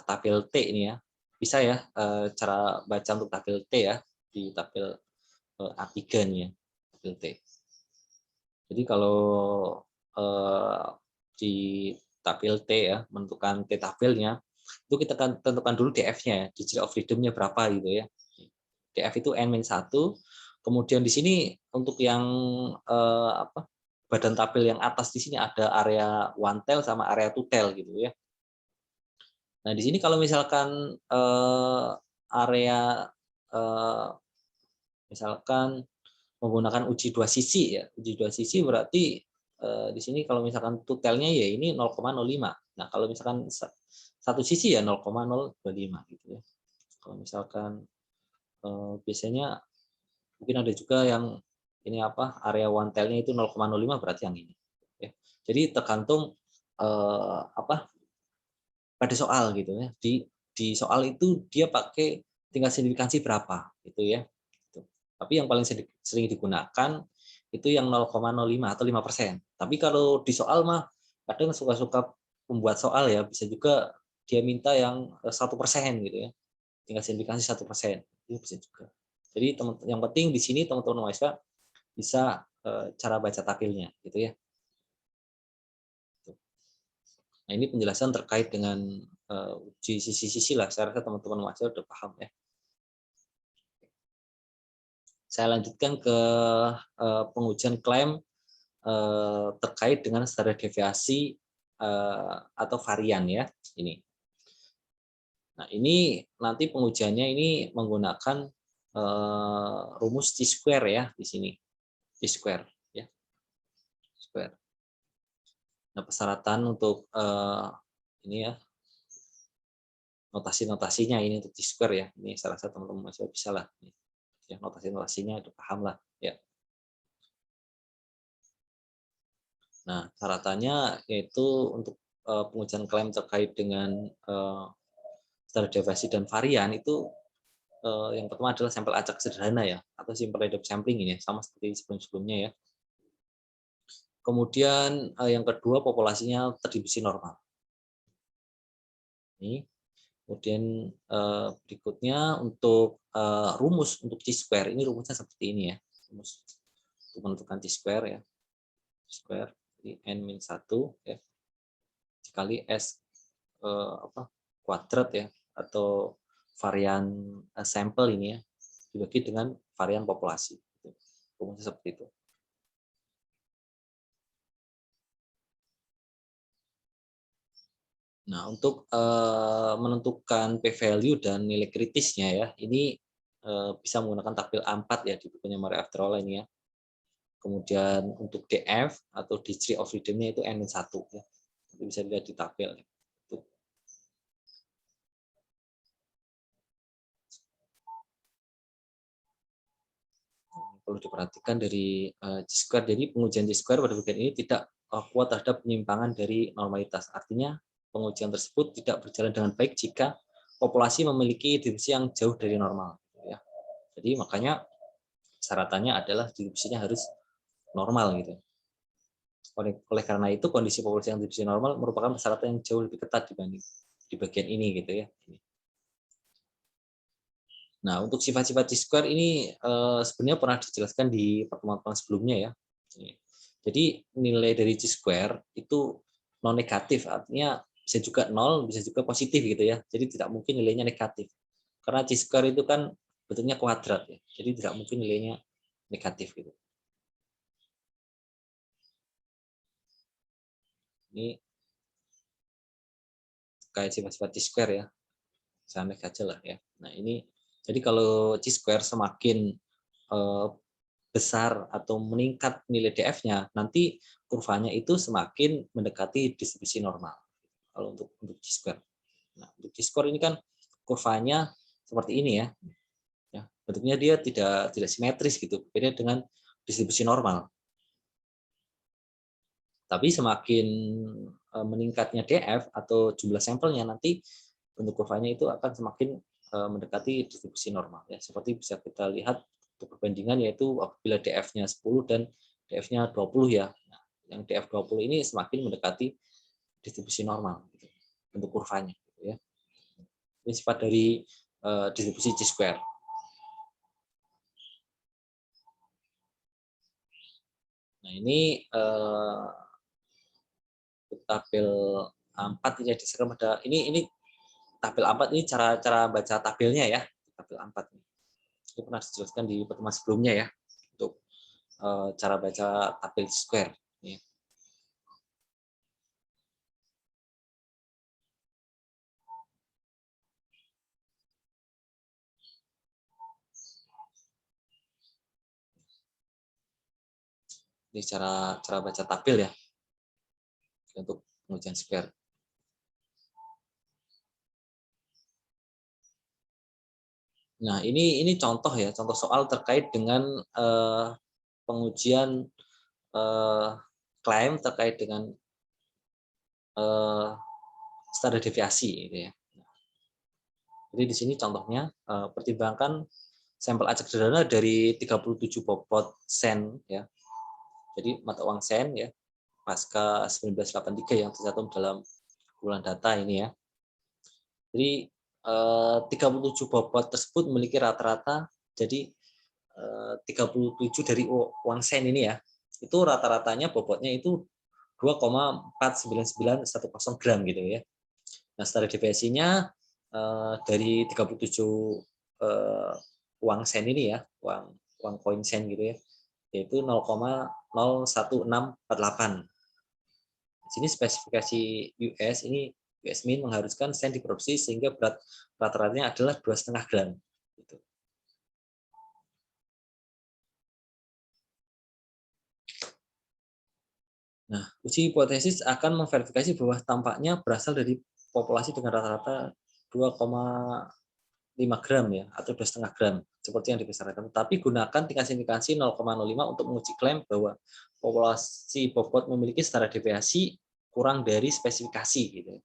tabel T ini ya. Bisa ya cara baca untuk tabel T ya di tabel A3 nih ya, tabel T. Jadi kalau di tabel T ya, menentukan T tabelnya, itu kita akan tentukan dulu DF-nya ya, degree of freedom-nya berapa gitu ya. DF itu N-1, kemudian di sini untuk yang badan tabel yang atas di sini ada area one tail sama area two tail gitu ya. Nah, di sini kalau misalkan area misalkan menggunakan uji dua sisi ya, uji dua sisi berarti di sini kalau misalkan tutelnya ya ini 0,05. Nah, kalau misalkan satu sisi ya 0,025 gitu ya. Kalau misalkan biasanya mungkin ada juga yang ini area one tail-nya itu 0,05 berarti yang ini. Ya. Jadi tergantung pada soal gitu ya. Di soal itu dia pakai tingkat signifikansi berapa gitu ya. Tapi yang paling sering digunakan itu yang 0,05 atau 5%. Tapi kalau di soal mah kadang suka-suka membuat soal ya, bisa juga dia minta yang 1% gitu ya. Tingkat signifikansi 1%. Itu bisa juga. Jadi yang penting di sini teman-teman mahasiswa bisa cara baca tabelnya gitu ya. Nah, ini penjelasan terkait dengan uji sisi-sisi lah. Saya rasa teman-teman mahasiswa sudah paham ya. Saya lanjutkan ke pengujian klaim terkait dengan standar deviasi atau varian ya. Ini. Nah, ini nanti pengujiannya ini menggunakan rumus T-square ya di sini. T-square ya. T-square. Nah, persyaratan untuk ini ya, notasi-notasinya ini untuk T-square ya. Ini saya rasa teman-teman masih bisa lah. Ya, notasi-notasinya udah paham lah ya. Nah, syaratannya yaitu untuk pengujian klaim terkait dengan standar deviasi dan varian itu yang pertama adalah sampel acak sederhana ya, atau simple random sampling ini sama seperti sebelum-sebelumnya ya. Kemudian yang kedua populasinya terdistribusi normal. Ini. Kemudian berikutnya untuk rumus untuk T-square, ini rumusnya seperti ini ya. Rumus untuk menentukan T-square ya. T-square jadi N-1 ya. Dikali S kuadrat ya, atau varian sampel ini ya, dibagi dengan varian populasi. Rumusnya seperti itu. Nah, untuk menentukan p-value dan nilai kritisnya ya, ini bisa menggunakan tabel A4 ya di bukunya Murray Afterall ini ya. Kemudian untuk DF atau degree of freedom-nya itu N-1 ya. Itu bisa dilihat di tabel. Ya. Perlu diperhatikan dari G-square. Jadi pengujian G-square pada bagian ini tidak kuat terhadap penyimpangan dari normalitas. Artinya pengujian tersebut tidak berjalan dengan baik jika populasi memiliki distribusi yang jauh dari normal. Ya. Jadi makanya syaratannya adalah distribusinya harus normal gitu. Oleh karena itu kondisi populasi yang distribusi normal merupakan persyaratan yang jauh lebih ketat dibanding di bagian ini gitu ya. Nah, untuk sifat-sifat T-square ini sebenarnya pernah dijelaskan di pertemuan sebelumnya ya. Jadi nilai dari T-square itu non negatif, artinya bisa juga nol, bisa juga positif gitu ya. Jadi tidak mungkin nilainya negatif. Karena T-square itu kan bentuknya kuadrat ya. Jadi tidak mungkin nilainya negatif gitu. Ini kayak sifat-sifat T-square ya. Saya make aja lah ya. Nah, ini jadi kalau T-square semakin besar atau meningkat nilai DF-nya, nanti kurvanya itu semakin mendekati distribusi normal. Kalau untuk T-square. Nah, untuk T-square ini kan kurvanya seperti ini ya. Ya, bentuknya dia tidak simetris gitu, beda dengan distribusi normal. Tapi semakin meningkatnya DF atau jumlah sampelnya, nanti bentuk kurvanya itu akan semakin mendekati distribusi normal ya. Seperti bisa kita lihat untuk perbandingan, yaitu apabila DF-nya 10 dan DF-nya 20 ya. Nah, yang DF 20 ini semakin mendekati distribusi normal gitu, bentuk kurvanya gitu ya. Ini sifat dari distribusi Chi-square. Nah, ini tabel A4 ini diserahkan pada ini tabel A4 ini cara baca tabelnya ya. Tabel A4 ini. Itu pernah dijelaskan di pertemuan sebelumnya ya, untuk cara baca tabel square. Ya. Ini cara baca tabel ya untuk pengujian square. Nah, ini contoh ya, contoh soal terkait dengan pengujian klaim terkait dengan standar deviasi gitu ya. Jadi di sini contohnya pertimbangkan sampel acak sederhana dari 37 bobot sen ya. Jadi mata uang sen ya, pasca 1983 yang tercantum dalam bulan data ini ya. Jadi 37 bobot tersebut memiliki rata-rata, jadi 37 dari uang sen ini ya, itu rata-ratanya bobotnya itu 2,49910 gram gitu ya. Nah, standar deviasinya dari 37 uang sen ini ya, uang koin sen gitu ya, yaitu 0,01648. Di sini spesifikasi US ini, US Mint mengharuskan sen diproduksi sehingga berat rata-ratanya adalah 2,5 gram. Gitu. Nah, uji hipotesis akan memverifikasi bahwa tampaknya berasal dari populasi dengan rata-rata 2,5 gram ya, atau 2,5 gram seperti yang dibesarkan. Tapi gunakan tingkat signifikansi 0,05 untuk menguji klaim bahwa populasi bobot memiliki standar deviasi kurang dari spesifikasi gitu.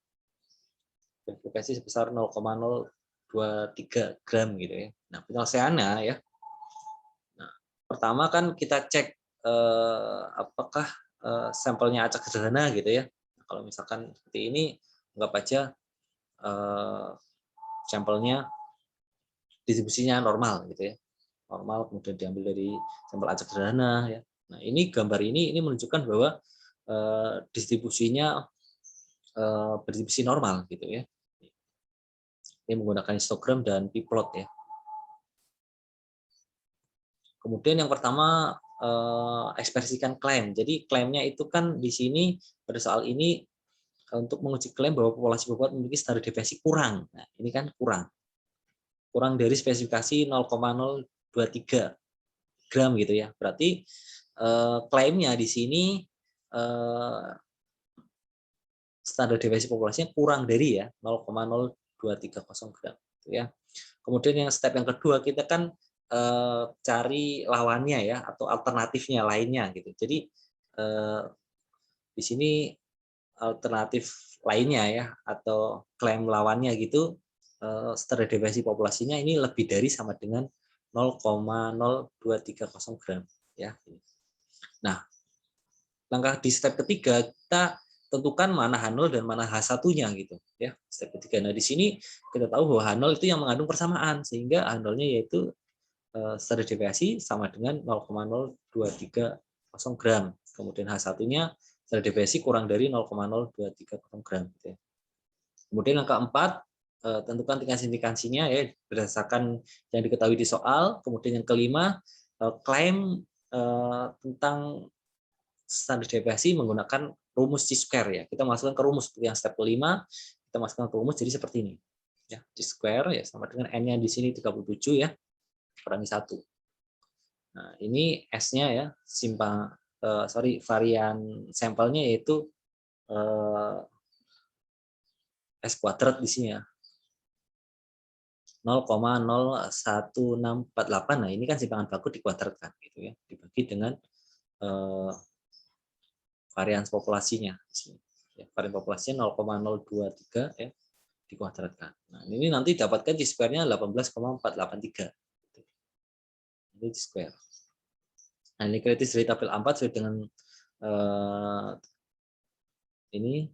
Spesifikasi sebesar 0,023 gram gitu ya. Nah, penyelesaiannya ya. Nah, pertama kan kita cek apakah sampelnya acak sederhana gitu ya. Nah, kalau misalkan seperti ini, anggap aja sampelnya distribusinya normal gitu ya. Normal, kemudian diambil dari sampel acak sederhana ya. Nah, ini gambar ini menunjukkan bahwa distribusinya berdistribusi normal gitu ya. Ini menggunakan histogram dan p-plot ya. Kemudian yang pertama ekspresikan klaim. Jadi klaimnya itu kan di sini pada soal ini untuk menguji klaim bahwa populasi bobot memiliki standar deviasi kurang. Nah, ini kan kurang dari spesifikasi 0,023 gram gitu ya. Berarti klaimnya di sini standar deviasi populasinya kurang dari ya 0,0230 gram gitu ya. Kemudian yang step yang kedua, kita kan cari lawannya ya, atau alternatifnya lainnya gitu. Jadi di sini alternatif lainnya ya, atau klaim lawannya gitu, standar deviasi populasinya ini lebih dari sama dengan 0,0230 gram ya. Nah, langkah di step ketiga, kita tentukan mana H0 dan mana H1-nya gitu ya. Step ketiga. Nah, di sini kita tahu bahwa H0 itu yang mengandung persamaan, sehingga H0-nya yaitu standar deviasi sama dengan 0,0230 gram. Kemudian H1-nya standar deviasi kurang dari 0,0230 gram gitu ya. Kemudian yang keempat, tentukan tingkat signifikansinya ya berdasarkan yang diketahui di soal. Kemudian yang kelima, klaim tentang standar deviasi menggunakan rumus Chi-square ya. Kita masukkan ke rumus yang step kelima, kita masukkan ke rumus jadi seperti ini. Ya, Chi-square ya sama dengan N-nya di sini 37 ya, kurangi 1. Nah, ini S-nya ya, varian sampelnya yaitu S kuadrat di sini ya. 0,01648. Nah, ini kan simpangan baku dikuadratkan gitu ya, dibagi dengan varians populasinya di sini. Ya, varian populasinya 0,023 ya, dikuadratkan. Nah, ini nanti dapatkan Chi-square-nya 18,483. Ini Chi-square. Nah, ini kritis dari tabel 4 sesuai dengan ini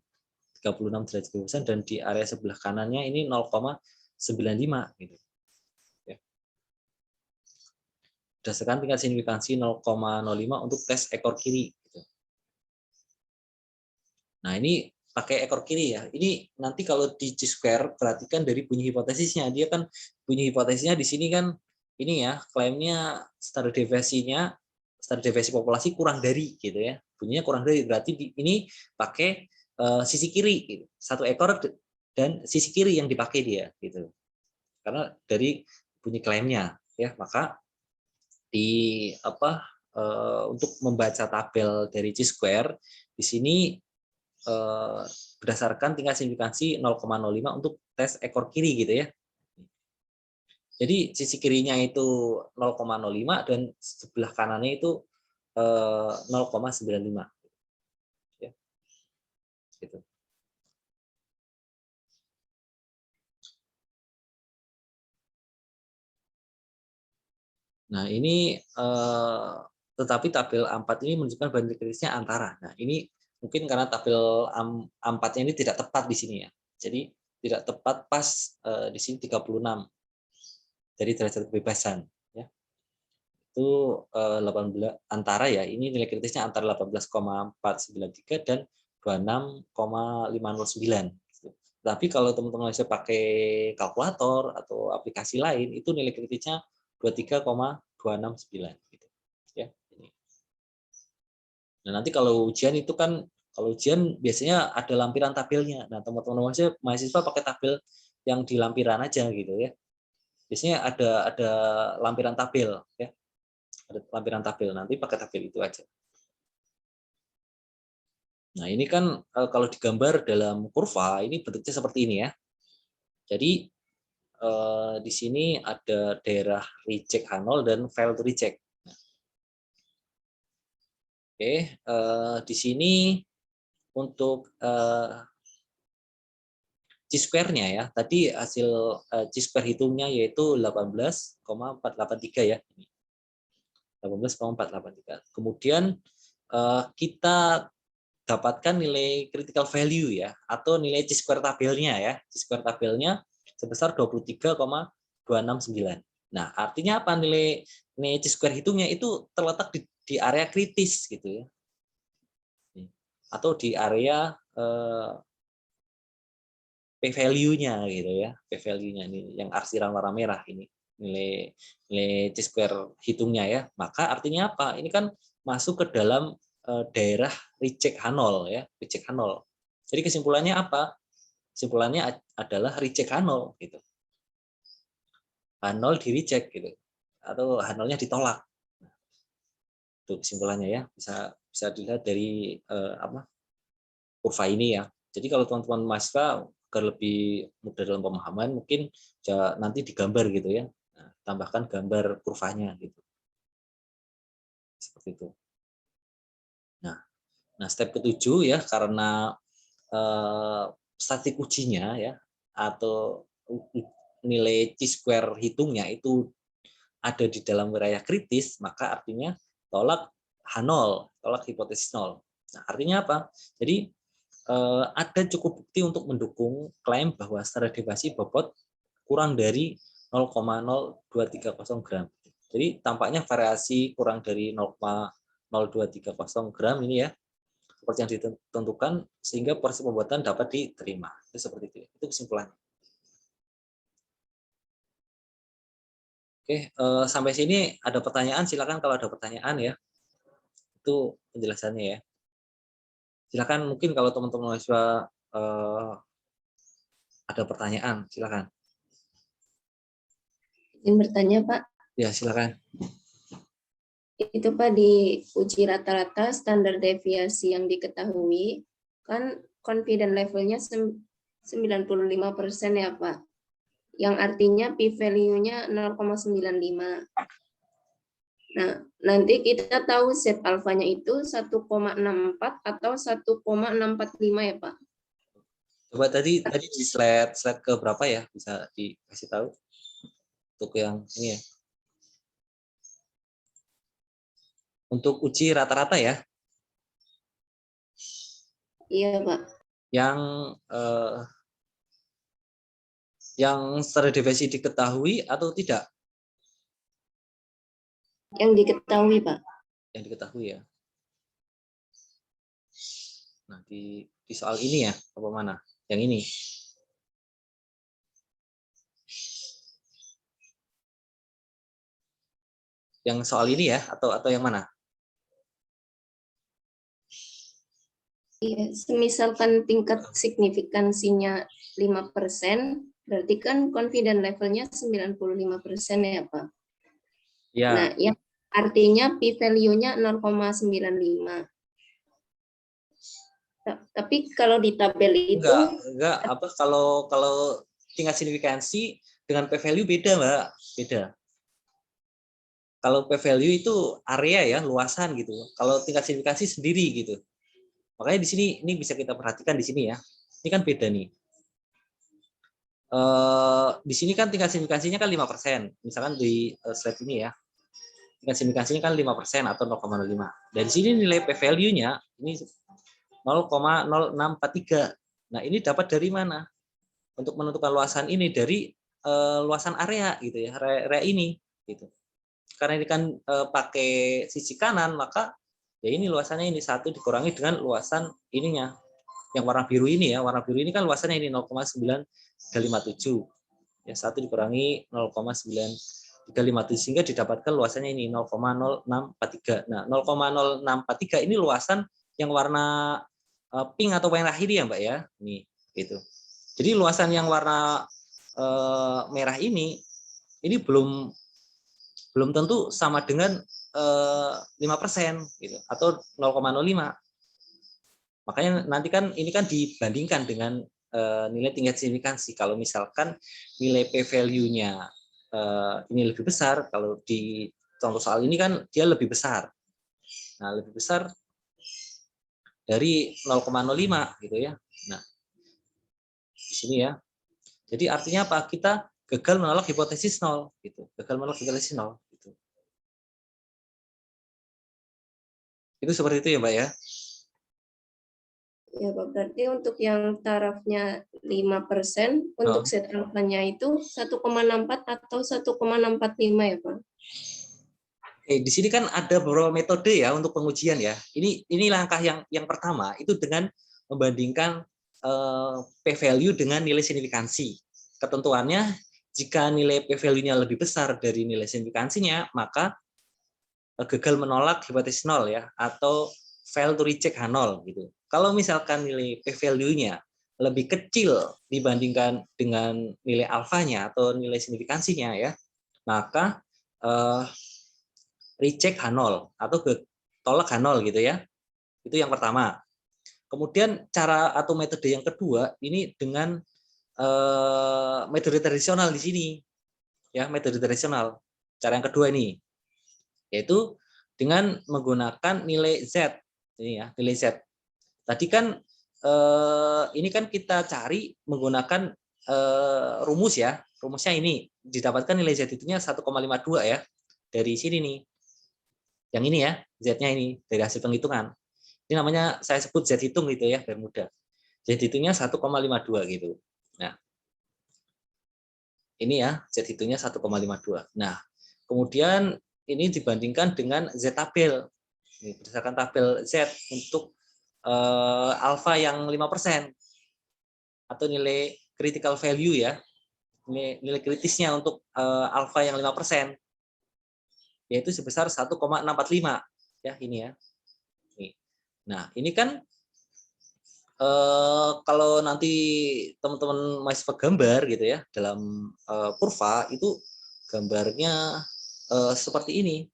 36 derajat kebebasan, dan di area sebelah kanannya ini 0,95 gitu. Ya. Berdasarkan tingkat signifikansi 0,05 untuk tes ekor kiri. Gitu. Nah, ini pakai ekor kiri ya. Ini nanti kalau di Chi-square, perhatikan dari bunyi hipotesisnya. Dia kan bunyi hipotesisnya di sini kan ini ya, klaimnya standar deviasi populasi kurang dari gitu ya. Bunyinya kurang dari, berarti ini pakai sisi kiri gitu. Satu ekor dan sisi kiri yang dipakai dia gitu. Karena dari bunyi klaimnya ya, maka di untuk membaca tabel dari Chi-square di sini berdasarkan tingkat signifikansi 0,05 untuk tes ekor kiri gitu ya. Jadi sisi kirinya itu 0,05 dan sebelah kanannya itu 0,95. Ya. Gitu. Nah, ini tetapi tabel A4 ini menunjukkan banding kritisnya antara. Nah, ini mungkin karena tabel A4-nya ini tidak tepat di sini ya. Jadi tidak tepat pas di sini 36 dari derajat kebebasan ya. Itu 18 antara ya. Ini nilai kritisnya antara 18,493 dan 26,509. Tapi kalau teman-teman bisa pakai kalkulator atau aplikasi lain, itu nilai kritisnya 23,269 gitu. Ya. Nah, nanti kalau ujian itu kan, kalau ujian biasanya ada lampiran tabelnya. Nah, teman-teman mahasiswa pakai tabel yang di lampiran aja gitu ya. Biasanya ada lampiran tabel ya. Ada lampiran tabel, nanti pakai tabel itu aja. Nah, ini kan kalau digambar dalam kurva, ini bentuknya seperti ini ya. Jadi di sini ada daerah reject H0 dan failed reject. Oke, di sini untuk Chi-square-nya ya, tadi hasil Chi-square hitungnya yaitu 18,483 ya. 18,483. Kemudian kita dapatkan nilai critical value ya, atau nilai Chi-square tabelnya ya. Chi-square tabelnya sebesar 23,269. Nah, artinya apa, nilai Chi-square hitungnya itu terletak di area kritis gitu ya. Atau di area p-value-nya gitu ya. P-value-nya ini yang arsiran warna merah ini. Nilai Chi-square hitungnya ya. Maka artinya apa? Ini kan masuk ke dalam daerah reject H0 ya, reject H0. Jadi kesimpulannya apa? Kesimpulannya adalah reject H0 gitu. H0 di reject gitu. Atau H0-nya ditolak. Itu kesimpulannya ya. Bisa dilihat dari kurva ini ya. Jadi kalau teman-teman mahasiswa agar lebih mudah dalam pemahaman, mungkin nanti digambar gitu ya. Nah, tambahkan gambar kurvanya gitu. Seperti itu. Nah, step ke-7 ya, karena statik ujinya ya, atau nilai Chi-square hitungnya itu ada di dalam wilayah kritis, maka artinya tolak H0, tolak hipotesis 0. Nah, artinya apa? Jadi ada cukup bukti untuk mendukung klaim bahwa standar deviasi bobot kurang dari 0,0230 gram. Jadi tampaknya variasi kurang dari 0,0230 gram ini ya, seperti yang ditentukan sehingga proses pembuatan dapat diterima. Itu seperti itu. Itu kesimpulannya. Oke, sampai sini ada pertanyaan, silakan kalau ada pertanyaan ya. Itu penjelasannya ya. Silakan, mungkin kalau teman-teman mahasiswa ada pertanyaan, silakan. Ingin bertanya, Pak. Ya, silakan. Itu Pak, di uji rata-rata standar deviasi yang diketahui kan confidence levelnya 95% ya, Pak. Yang artinya p-value-nya 0,95. Nah, nanti kita tahu Z alfanya itu 1,64 atau 1,645 ya, Pak. Coba tadi di slide ke berapa ya? Bisa dikasih tahu untuk yang ini ya. Untuk uji rata-rata ya. Iya, Pak. Yang secara definisi diketahui atau tidak? Yang diketahui, Pak. Yang diketahui ya. Nah, di soal ini ya, apa mana? Yang ini. Yang soal ini ya, atau yang mana? Iya, semisalkan tingkat signifikansinya 5%, berarti kan confident levelnya 95% ya, Pak. Ya. Nah, yang artinya p-value-nya 0,95. Tapi kalau di tabel itu enggak apa kalau tingkat signifikansi dengan p-value beda, Mbak. Beda. Kalau p-value itu area ya, luasan gitu. Kalau tingkat signifikansi sendiri gitu. Makanya di sini ini bisa kita perhatikan di sini ya. Ini kan beda nih. Di sini kan tingkat signifikansinya kan 5%. Misalkan di slide ini ya. Tingkat signifikansinya kan 5% atau 0,05. Dari sini nilai p-value-nya ini 0,0643. Nah, ini dapat dari mana? Untuk menentukan luasan ini dari luasan area gitu ya, area ini gitu. Karena ini kan pakai sisi kanan, maka ya ini luasannya ini 1 dikurangi dengan luasan ininya. Yang warna biru ini ya, warna biru ini kan luasannya ini 0,9357. Ya, 1 dikurangi 0,9357 sehingga didapatkan luasannya ini 0,0643. Nah, 0,0643 ini luasan yang warna pink atau merah ini ya, Mbak ya. Ini gitu. Jadi luasan yang warna merah ini belum tentu sama dengan 5% gitu atau 0,05. Makanya nanti kan ini kan dibandingkan dengan nilai tingkat signifikansi. Kalau misalkan nilai p-value-nya ini lebih besar, kalau di contoh soal ini kan dia lebih besar. Nah, lebih besar dari 0,05 gitu ya. Nah, di sini ya. Jadi artinya apa? Kita gagal menolak hipotesis 0 gitu. Gagal menolak hipotesis 0 gitu. Itu seperti itu ya, Mbak ya. ya, Pak, berarti untuk yang tarafnya 5%, untuk Z alfanya itu 1,64 atau 1,645 ya, Pak? Di sini kan ada beberapa metode ya untuk pengujian ya. Ini langkah yang pertama itu dengan membandingkan p-value dengan nilai signifikansi. Ketentuannya jika nilai p-value-nya lebih besar dari nilai signifikansinya, maka gagal menolak hipotesis 0 ya, atau fail to reject H0 gitu. Kalau misalkan nilai p-value-nya lebih kecil dibandingkan dengan nilai alfanya atau nilai signifikansinya ya, maka reject H0 atau tolak H0 gitu ya. Itu yang pertama. Kemudian cara atau metode yang kedua ini dengan metode tradisional di sini. Ya, metode tradisional. Cara yang kedua ini yaitu dengan menggunakan nilai Z. Ini ya, nilai Z. Tadi kan ini kan kita cari menggunakan rumus ya. Rumusnya ini didapatkan nilai Z itunya 1,52 ya. Dari sini nih. Yang ini ya, Z-nya ini dari hasil penghitungan. Ini namanya saya sebut Z hitung gitu ya, biar mudah. Z hitungnya 1,52 gitu. Nah, ini ya, Z hitungnya 1,52. Nah, kemudian ini dibandingkan dengan Z tabel. Ini berdasarkan tabel Z untuk alfa yang 5% atau nilai critical value ya. Nilai kritisnya untuk alfa yang 5%. Yaitu sebesar 1,645 ya ini ya. Nah, ini kan kalau nanti teman-teman mahasiswa gambar gitu ya dalam kurva itu gambarnya seperti ini.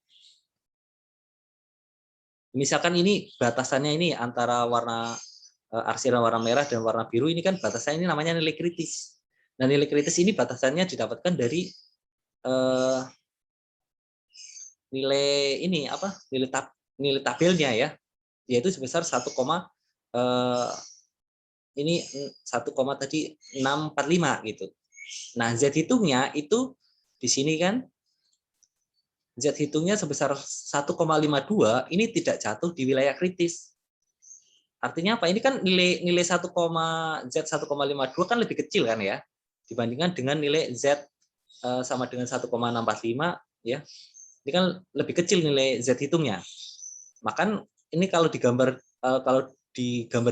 Misalkan ini batasannya ini antara warna arsiran warna merah dan warna biru ini kan batasannya ini namanya nilai kritis. Nah, nilai kritis ini batasannya didapatkan dari nilai ini apa? Nilai tabelnya ya, yaitu sebesar 1, ini 1, tadi 645 gitu. Nah, Z hitungnya itu di sini kan Z hitungnya sebesar 1,52 ini tidak jatuh di wilayah kritis. Artinya apa? Ini kan nilai 1, Z 1,52 kan lebih kecil kan ya dibandingkan dengan nilai Z sama dengan 1,645 ya. Ini kan lebih kecil nilai Z hitungnya. Maka ini kalau digambar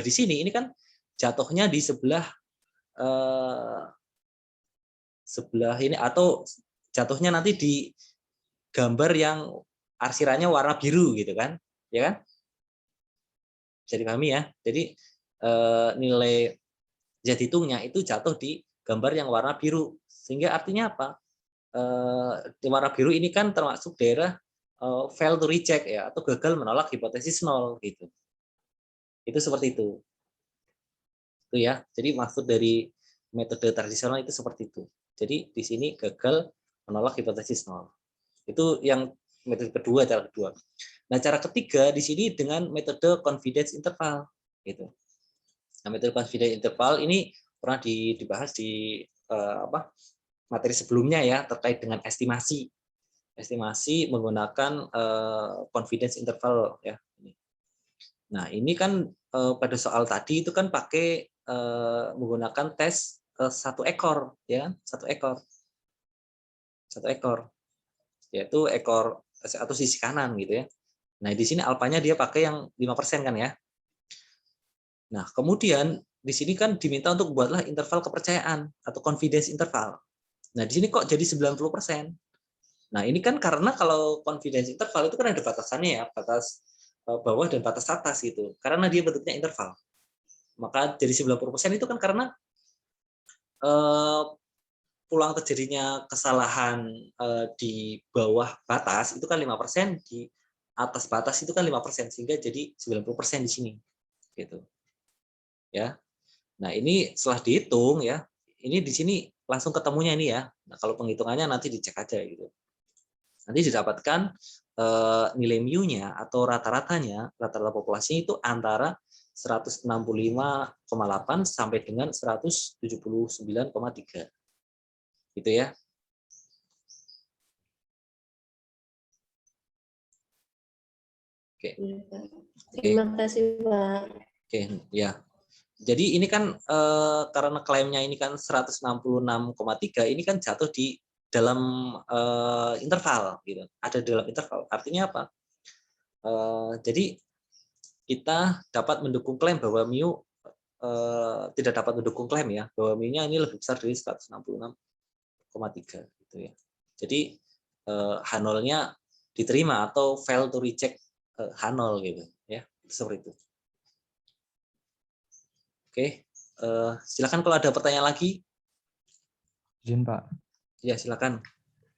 di sini ini kan jatuhnya di sebelah ini atau jatuhnya nanti di gambar yang arsirannya warna biru gitu kan, ya kan? Bisa dipahami ya. Jadi nilai Z hitungnya itu jatuh di gambar yang warna biru, sehingga artinya apa? Di warna biru ini kan termasuk daerah fail to reject ya, atau gagal menolak hipotesis nol gitu. Itu seperti itu. Itu ya. Jadi maksud dari metode tradisional itu seperti itu. Jadi di sini gagal menolak hipotesis nol. Itu yang metode kedua, cara kedua. Nah, cara ketiga di sini dengan metode confidence interval gitu. Nah, metode confidence interval ini pernah dibahas di materi sebelumnya ya, terkait dengan estimasi menggunakan confidence interval ya. Nah, ini kan pada soal tadi itu kan pakai menggunakan tes satu ekor ya, satu ekor yaitu ekor atau sisi kanan gitu ya. Nah, di sini alfanya dia pakai yang 5% kan ya. Nah, kemudian di sini kan diminta untuk buatlah interval kepercayaan atau confidence interval. Nah, di sini kok jadi 90%? Nah, ini kan karena kalau confidence interval itu kan ada batasannya ya, batas bawah dan batas atas gitu. Karena dia bentuknya interval. Maka jadi 90% itu kan karena pulang terjadinya kesalahan di bawah batas itu kan 5%, di atas batas itu kan 5%, sehingga jadi 90% di sini gitu. Ya. Nah, ini setelah dihitung ya, ini di sini langsung ketemunya ini ya. Nah, kalau penghitungannya nanti dicek aja gitu. Nanti didapatkan nilai mu-nya atau rata-ratanya, rata-rata populasi itu antara 165,8 sampai dengan 179,3. Gitu ya. Oke. Terima kasih, Pak. Oke, ya. Jadi ini kan karena klaimnya ini kan 166,3, ini kan jatuh di dalam interval gitu. Ada dalam interval. Artinya apa? Jadi kita dapat mendukung klaim bahwa mu tidak dapat mendukung klaim ya, bahwa mu-nya ini lebih besar dari 166,3 gitu ya. Jadi H0-nya diterima atau fail to reject H0 gitu ya. Itu seperti itu. Oke, silakan kalau ada pertanyaan lagi. Izin Pak. Ya, silakan.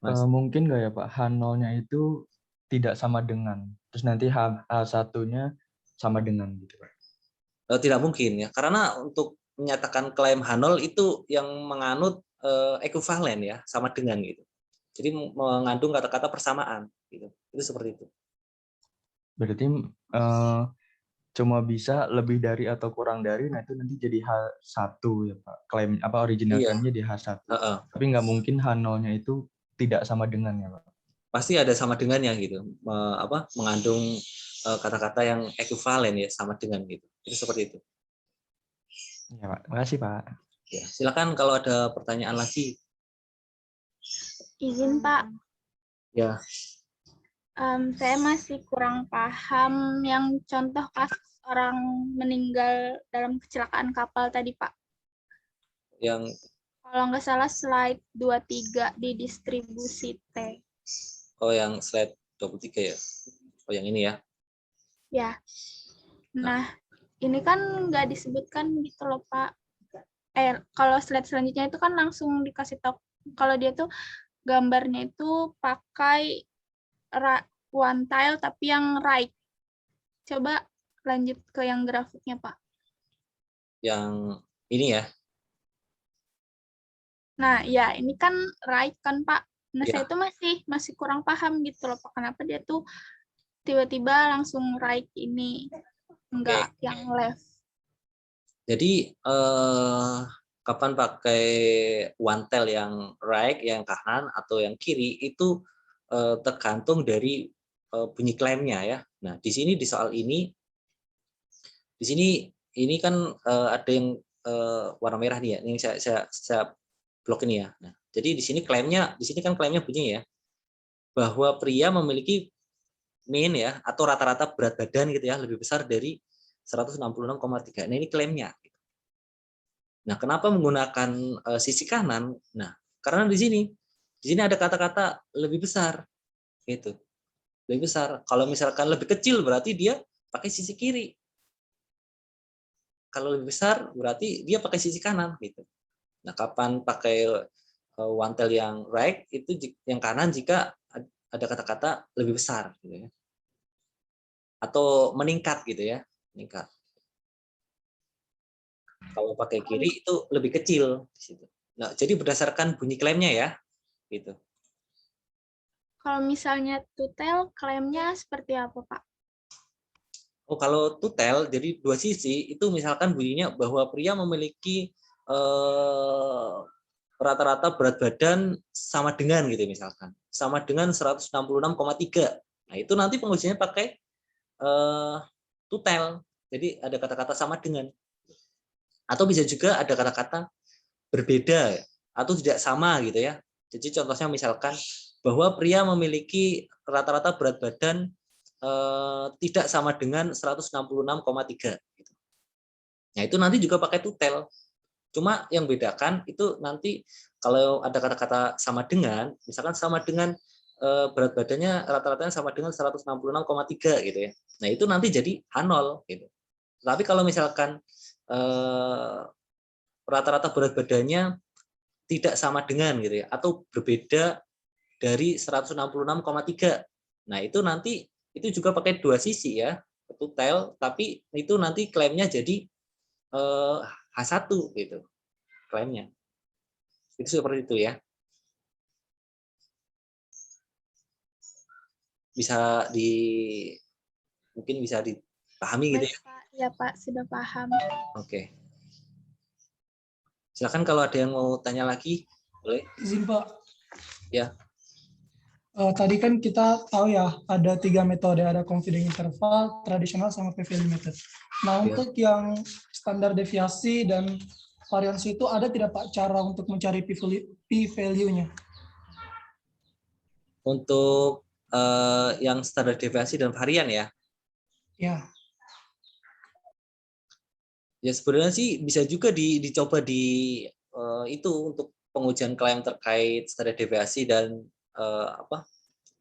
Mas. Mungkin nggak ya Pak, H0-nya itu tidak sama dengan, terus nanti H1-nya sama dengan gitu Pak? Tidak mungkin ya, karena untuk menyatakan klaim H0 itu yang menganut ekuivalen ya, sama dengan gitu. Jadi mengandung kata-kata persamaan gitu. Itu seperti itu. Berarti cuma bisa lebih dari atau kurang dari, nah itu nanti jadi H1 ya Pak. Klaim apa original Iya. klaimnya di H1. Tapi nggak mungkin H0-nya itu tidak sama dengan ya Pak. Pasti ada sama dengannya gitu. Mengandung kata-kata yang ekuivalen ya, sama dengan gitu. Itu seperti itu. Ya Pak, makasih Pak. Ya, silakan kalau ada pertanyaan lagi. Izin Pak. Ya. Saya masih kurang paham yang contoh kasus orang meninggal dalam kecelakaan kapal tadi, Pak. Yang kalau nggak salah slide 23 di distribusi T. Oh, yang slide 23 ya. Oh, yang ini ya. Ya. Nah, ini kan nggak disebutkan gitu loh, Pak. Kalau slide selanjutnya itu kan langsung dikasih tahu kalau dia tuh gambarnya itu pakai one tile tapi yang right. Coba lanjut ke yang grafiknya, Pak. yang ini ya. Nah, ya ini kan right kan Pak. Nah, Ya. saya tuh masih kurang paham gitu loh Pak. Kenapa dia tuh tiba-tiba langsung right ini, enggak yang left. Jadi kapan pakai wantel yang right, yang kanan atau yang kiri itu tergantung dari bunyi klaimnya ya. Nah, di sini di soal ini, di sini ini kan ada yang warna merah nih ya, yang saya blok ini ya. Nah, jadi di sini kan klaimnya bunyi ya, bahwa pria memiliki mean ya atau rata-rata berat badan gitu ya lebih besar dari 166,3. Nah, ini klaimnya. Nah, kenapa menggunakan sisi kanan? Nah, karena di sini ada kata-kata lebih besar, gitu. Lebih besar. Kalau misalkan lebih kecil berarti dia pakai sisi kiri. Kalau lebih besar berarti dia pakai sisi kanan, gitu. Nah, kapan pakai wantel yang right itu yang kanan jika ada kata-kata lebih besar, gitu ya. Atau meningkat, gitu ya, meningkat. Kalau pakai kiri itu lebih kecil di situ. Nah, jadi berdasarkan bunyi klaimnya ya, gitu. Kalau misalnya tutel, klaimnya seperti apa, Pak? Oh, kalau tutel jadi dua sisi itu misalkan bunyinya bahwa pria memiliki rata-rata berat badan sama dengan gitu misalkan. Sama dengan 166,3. Nah, itu nanti pengujiannya pakai tutel. Jadi ada kata-kata sama dengan. Atau bisa juga ada kata-kata berbeda atau tidak sama gitu ya. Jadi contohnya misalkan bahwa pria memiliki rata-rata berat badan tidak sama dengan 166,3 gitu. Nah, itu nanti juga pakai tutel. Cuma yang bedakan itu nanti kalau ada kata-kata sama dengan, misalkan sama dengan berat badannya rata-ratanya sama dengan 166,3 gitu ya. Nah, itu nanti jadi H0 gitu. Tapi kalau misalkan rata-rata berat badannya tidak sama dengan gitu ya atau berbeda dari 166,3. Nah, itu nanti itu juga pakai dua sisi ya, tutel, tapi itu nanti klaimnya jadi H1 gitu. Klaimnya. Itu seperti itu ya. Bisa mungkin bisa dipahami gitu ya. Baik, Pak. Ya, Pak, sudah paham. Oke. Silakan kalau ada yang mau tanya lagi, boleh. Izin Pak. Ya. Tadi kan kita tahu ya ada 3 metode, ada confidence interval, tradisional, sama p-value method. Nah, untuk yang standar deviasi dan variansi itu ada tidak Pak cara untuk mencari p-value-nya? Untuk yang standar deviasi dan varian ya. Ya. Ya sebenarnya sih bisa juga dicoba di itu untuk pengujian klaim terkait standar deviasi dan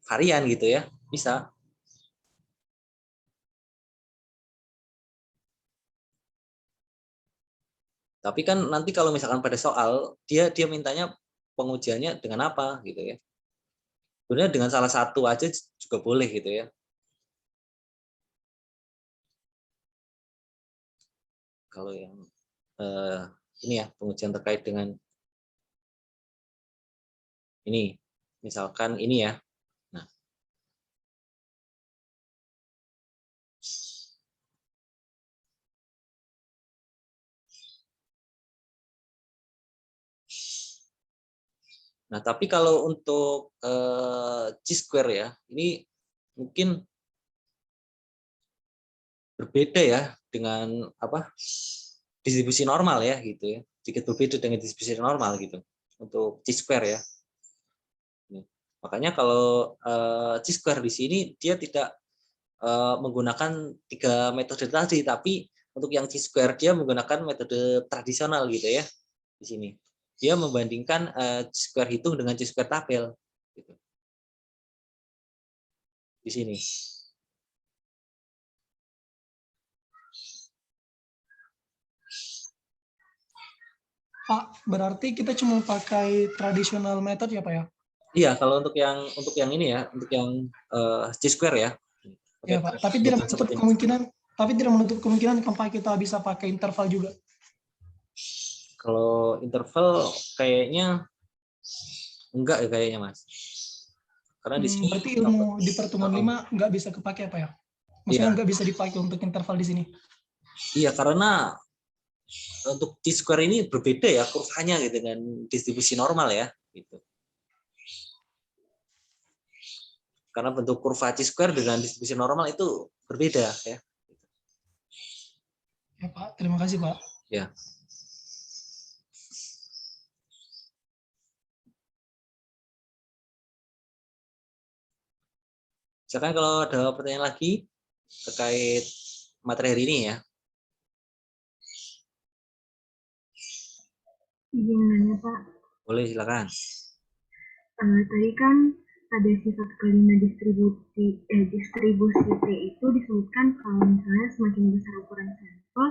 varian gitu ya, bisa. Tapi kan nanti kalau misalkan pada soal dia mintanya pengujiannya dengan apa gitu ya. Sebenarnya dengan salah satu aja juga boleh gitu ya. Kalau yang ini ya pengujian terkait dengan ini, misalkan ini ya. Nah, tapi kalau untuk chi-square ya, ini mungkin berbeda ya dengan distribusi normal ya gitu ya. Sedikit berbeda dengan distribusi normal gitu untuk chi-square ya. Makanya kalau chi-square di sini dia tidak menggunakan 3 metode tadi, tapi untuk yang chi-square dia menggunakan metode tradisional gitu ya di sini. Dia membandingkan chi-square hitung dengan chi-square tabel gitu. Di sini. Pak, berarti kita cuma pakai traditional method ya Pak ya? Iya, kalau untuk yang ini ya, untuk yang chi-square ya. Ya Pak, tapi tidak menutup kemungkinan kapan kita bisa pakai interval juga. Kalau interval kayaknya enggak ya kayaknya Mas. Karena di sini Berarti ilmu di pertemuan 5 nggak bisa kepake apa ya? Maksudnya Iya. nggak bisa dipakai untuk interval di sini. Iya, karena untuk T-square ini berbeda ya kurvanya gitu dengan distribusi normal ya gitu. Karena bentuk kurva T-square dengan distribusi normal itu berbeda ya. Ya Pak, terima kasih Pak. Ya. Misalkan kalau ada pertanyaan lagi terkait materi hari ini ya. Izin nanya Pak, Boleh silakan. tadi kan pada sifat kelima distribusi T itu disebutkan kalau misalnya semakin besar ukuran sampel,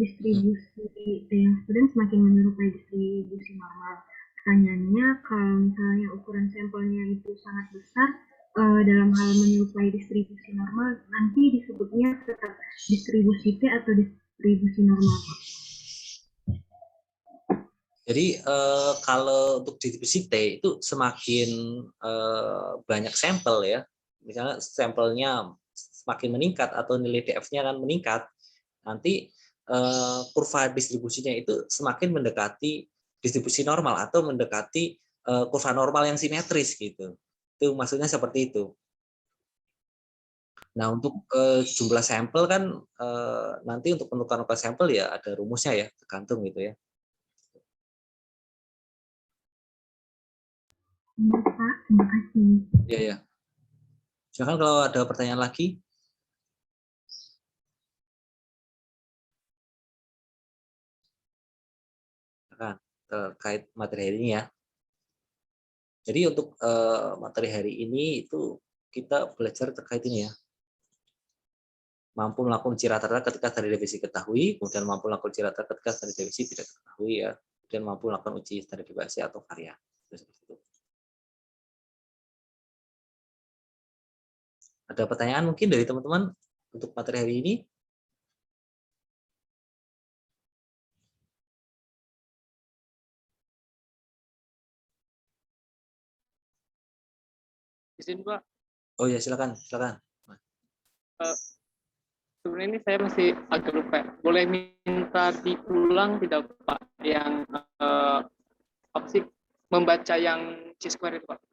distribusi T yang student semakin menyerupai distribusi normal. Pertanyaannya, kalau misalnya ukuran sampelnya itu sangat besar, dalam hal menyerupai distribusi normal, nanti disebutnya tetap distribusi T atau distribusi normal? Jadi kalau untuk distribusi T itu semakin banyak sampel ya, misalnya sampelnya semakin meningkat atau nilai DF-nya akan meningkat, nanti kurva distribusinya itu semakin mendekati distribusi normal atau mendekati kurva normal yang simetris gitu. Itu maksudnya seperti itu. Nah untuk jumlah sampel kan nanti untuk menentukan sampel ya ada rumusnya ya, tergantung gitu ya. Iya Pak, terima kasih. Iya ya. Silakan kalau ada pertanyaan lagi. Silakan terkait materi hari ini ya. Jadi untuk materi hari ini itu kita belajar terkait ini ya. Mampu melakukan uji rata-rata ketika standar deviasi ketahui, kemudian mampu melakukan uji rata-rata ketika standar deviasi tidak diketahui ya, kemudian mampu melakukan uji standar deviasi atau varian. Seperti itu. Ada pertanyaan mungkin dari teman-teman untuk materi hari ini? Izin Pak, Oh ya silakan, silakan. sebenarnya ini saya masih agak lupa. Boleh minta diulang tidak Pak yang apa sih membaca yang C-square itu Pak?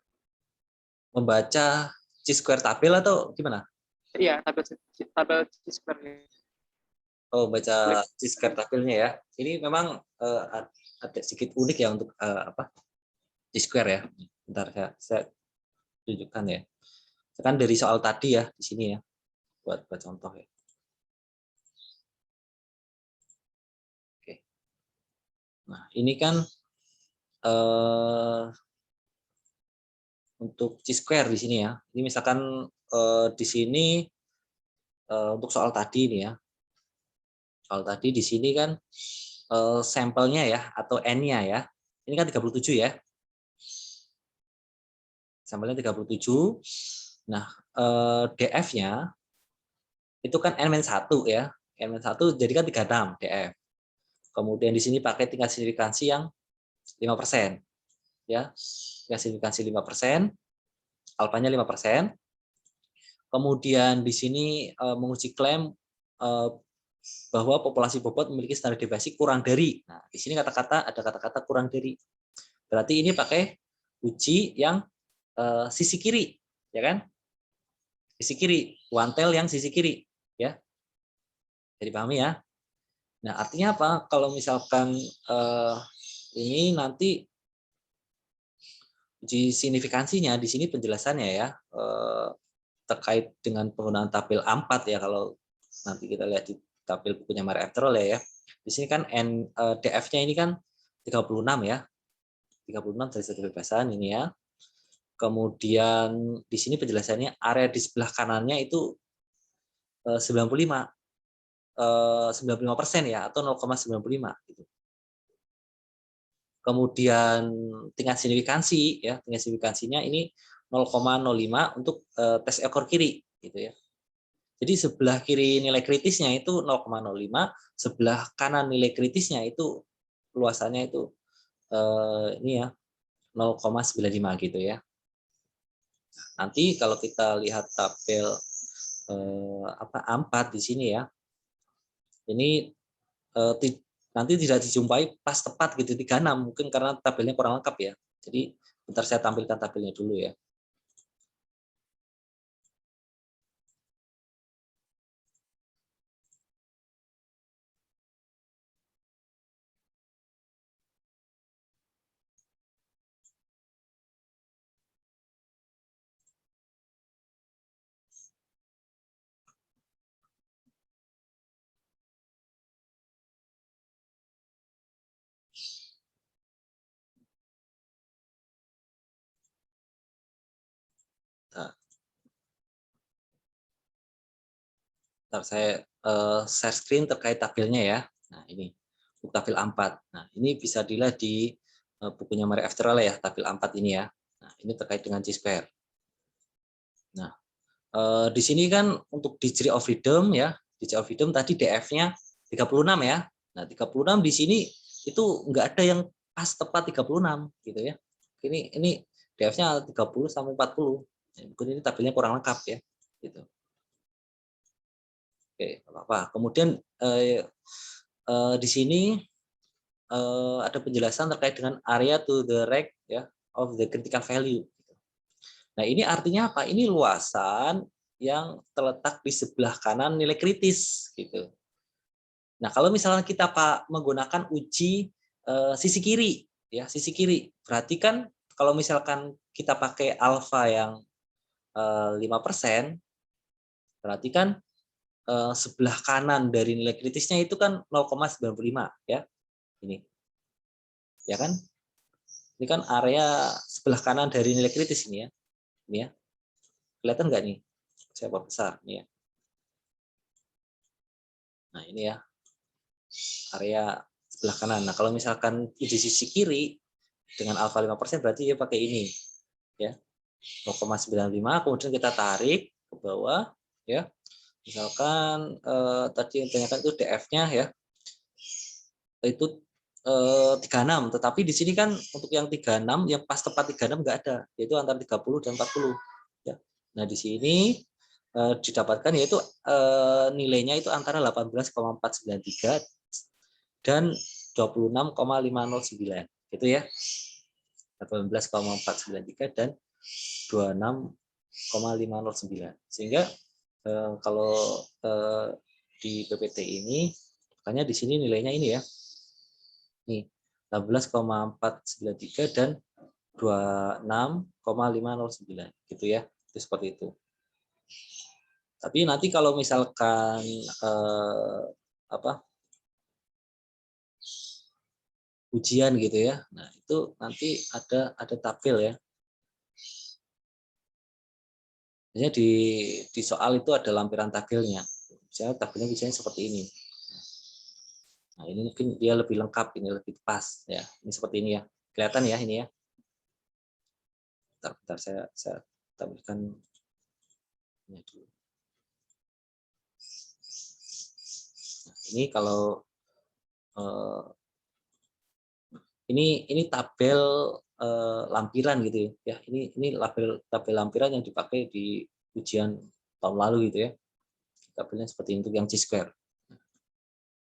Membaca C-square tabel atau gimana? Iya, tabel C-square. Oh, baca C-square tabelnya ya. Ini memang ada sedikit unik ya untuk apa? C-square ya. Bentar saya tunjukkan ya. Kan dari soal tadi ya di sini ya. Buat contoh ya. Oke. Nah, ini kan untuk C-square di sini ya. Ini misalkan di sini untuk soal tadi ini ya. Soal tadi di sini kan sampelnya ya atau N-nya ya. Ini kan 37 ya. Sampelnya 37. Nah, DF-nya itu kan N-1 ya. N-1 jadi kan 36 DF. Kemudian di sini pakai tingkat signifikansi yang 5%. Ya. Tingkat signifikansi 5%, alfanya 5%. Kemudian di sini menguji klaim bahwa populasi bobot memiliki standar deviasi kurang dari. Nah, di sini ada kata-kata kurang dari. Berarti ini pakai uji yang sisi kiri, ya kan? Sisi kiri, one tail yang sisi kiri, ya. Jadi pahami ya. Nah, artinya apa? Kalau misalkan ini nanti uji signifikansinya di sini penjelasannya ya terkait dengan penggunaan tabel A4 ya, kalau nanti kita lihat di tabel bukunya Maria Afterall ya. Di sini kan DF-nya ini kan 36 ya. 36 dari satu kebebasan ini ya. Kemudian di sini penjelasannya area di sebelah kanannya itu 95% ya atau 0,95 gitu. Kemudian tingkat signifikansi ya, tingkat signifikansinya ini 0,05 untuk tes ekor kiri gitu ya. Jadi sebelah kiri nilai kritisnya itu 0,05, sebelah kanan nilai kritisnya itu luasannya itu ini ya 0,95 gitu ya. Nanti kalau kita lihat tabel A4 di sini ya, ini nanti tidak dijumpai pas tepat gitu 36, mungkin karena tabelnya kurang lengkap ya. Jadi bentar saya tampilkan tabelnya dulu ya. Nah, ntar saya share screen terkait tabelnya ya. Nah ini untuk tabel A4. Nah ini bisa dilihat di bukunya Maria Afterala ya, tabel A4 ini ya. Nah ini terkait dengan Chi-square. Nah di sini kan untuk degree of freedom ya, degree of freedom tadi DF-nya 36 ya. Nah 36 di sini itu nggak ada yang pas tepat 36 gitu ya. Ini DF-nya 30 sampai 40. Mungkin ini tabelnya kurang lengkap ya gitu. Oke, apa-apa. Kemudian di sini ada penjelasan terkait dengan area to the right ya of the critical value. Nah, ini artinya apa? Ini luasan yang terletak di sebelah kanan nilai kritis gitu. Nah, kalau misalnya kita menggunakan uji sisi kiri ya, sisi kiri. Berarti kan kalau misalkan kita pakai alfa yang 5%, berarti kan sebelah kanan dari nilai kritisnya itu kan 0,95 ya. Ini. Ya kan? Ini kan area sebelah kanan dari nilai kritis ini ya. Ini ya. Kelihatan nggak nih? Saya besar nih ya. Nah, ini ya. Area sebelah kanan. Nah, kalau misalkan di sisi kiri dengan alfa 5% berarti dia pakai ini. Ya. 0,95 kemudian kita tarik ke bawah ya. Misalkan tadi yang ditanyakan itu DF-nya ya. Itu 36, tetapi di sini kan untuk yang 36 yang pas tepat 36 nggak ada, yaitu antara 30 dan 40 ya. Nah, di sini didapatkan yaitu nilainya itu antara 18,493 dan 26,509 gitu ya. 18,493 dan 26,509. Sehingga kalau di PPT ini makanya di sini nilainya ini ya. Nih, 18,493 dan 26,509 gitu ya. Itu seperti itu. Tapi nanti kalau misalkan ujian gitu ya. Nah, itu nanti ada tabel ya. Biasanya di soal itu ada lampiran tabelnya. Misalnya tabelnya biasanya seperti ini. Nah, ini mungkin dia lebih lengkap, ini lebih pas ya. Ini seperti ini ya. Kelihatan ya ini ya. Bentar saya tampilkan ini dulu. Nah, ini kalau ini tabel lampiran gitu ya. Ini tabel lampiran yang dipakai di ujian tahun lalu gitu ya. Tabelnya seperti ini untuk yang Chi-square.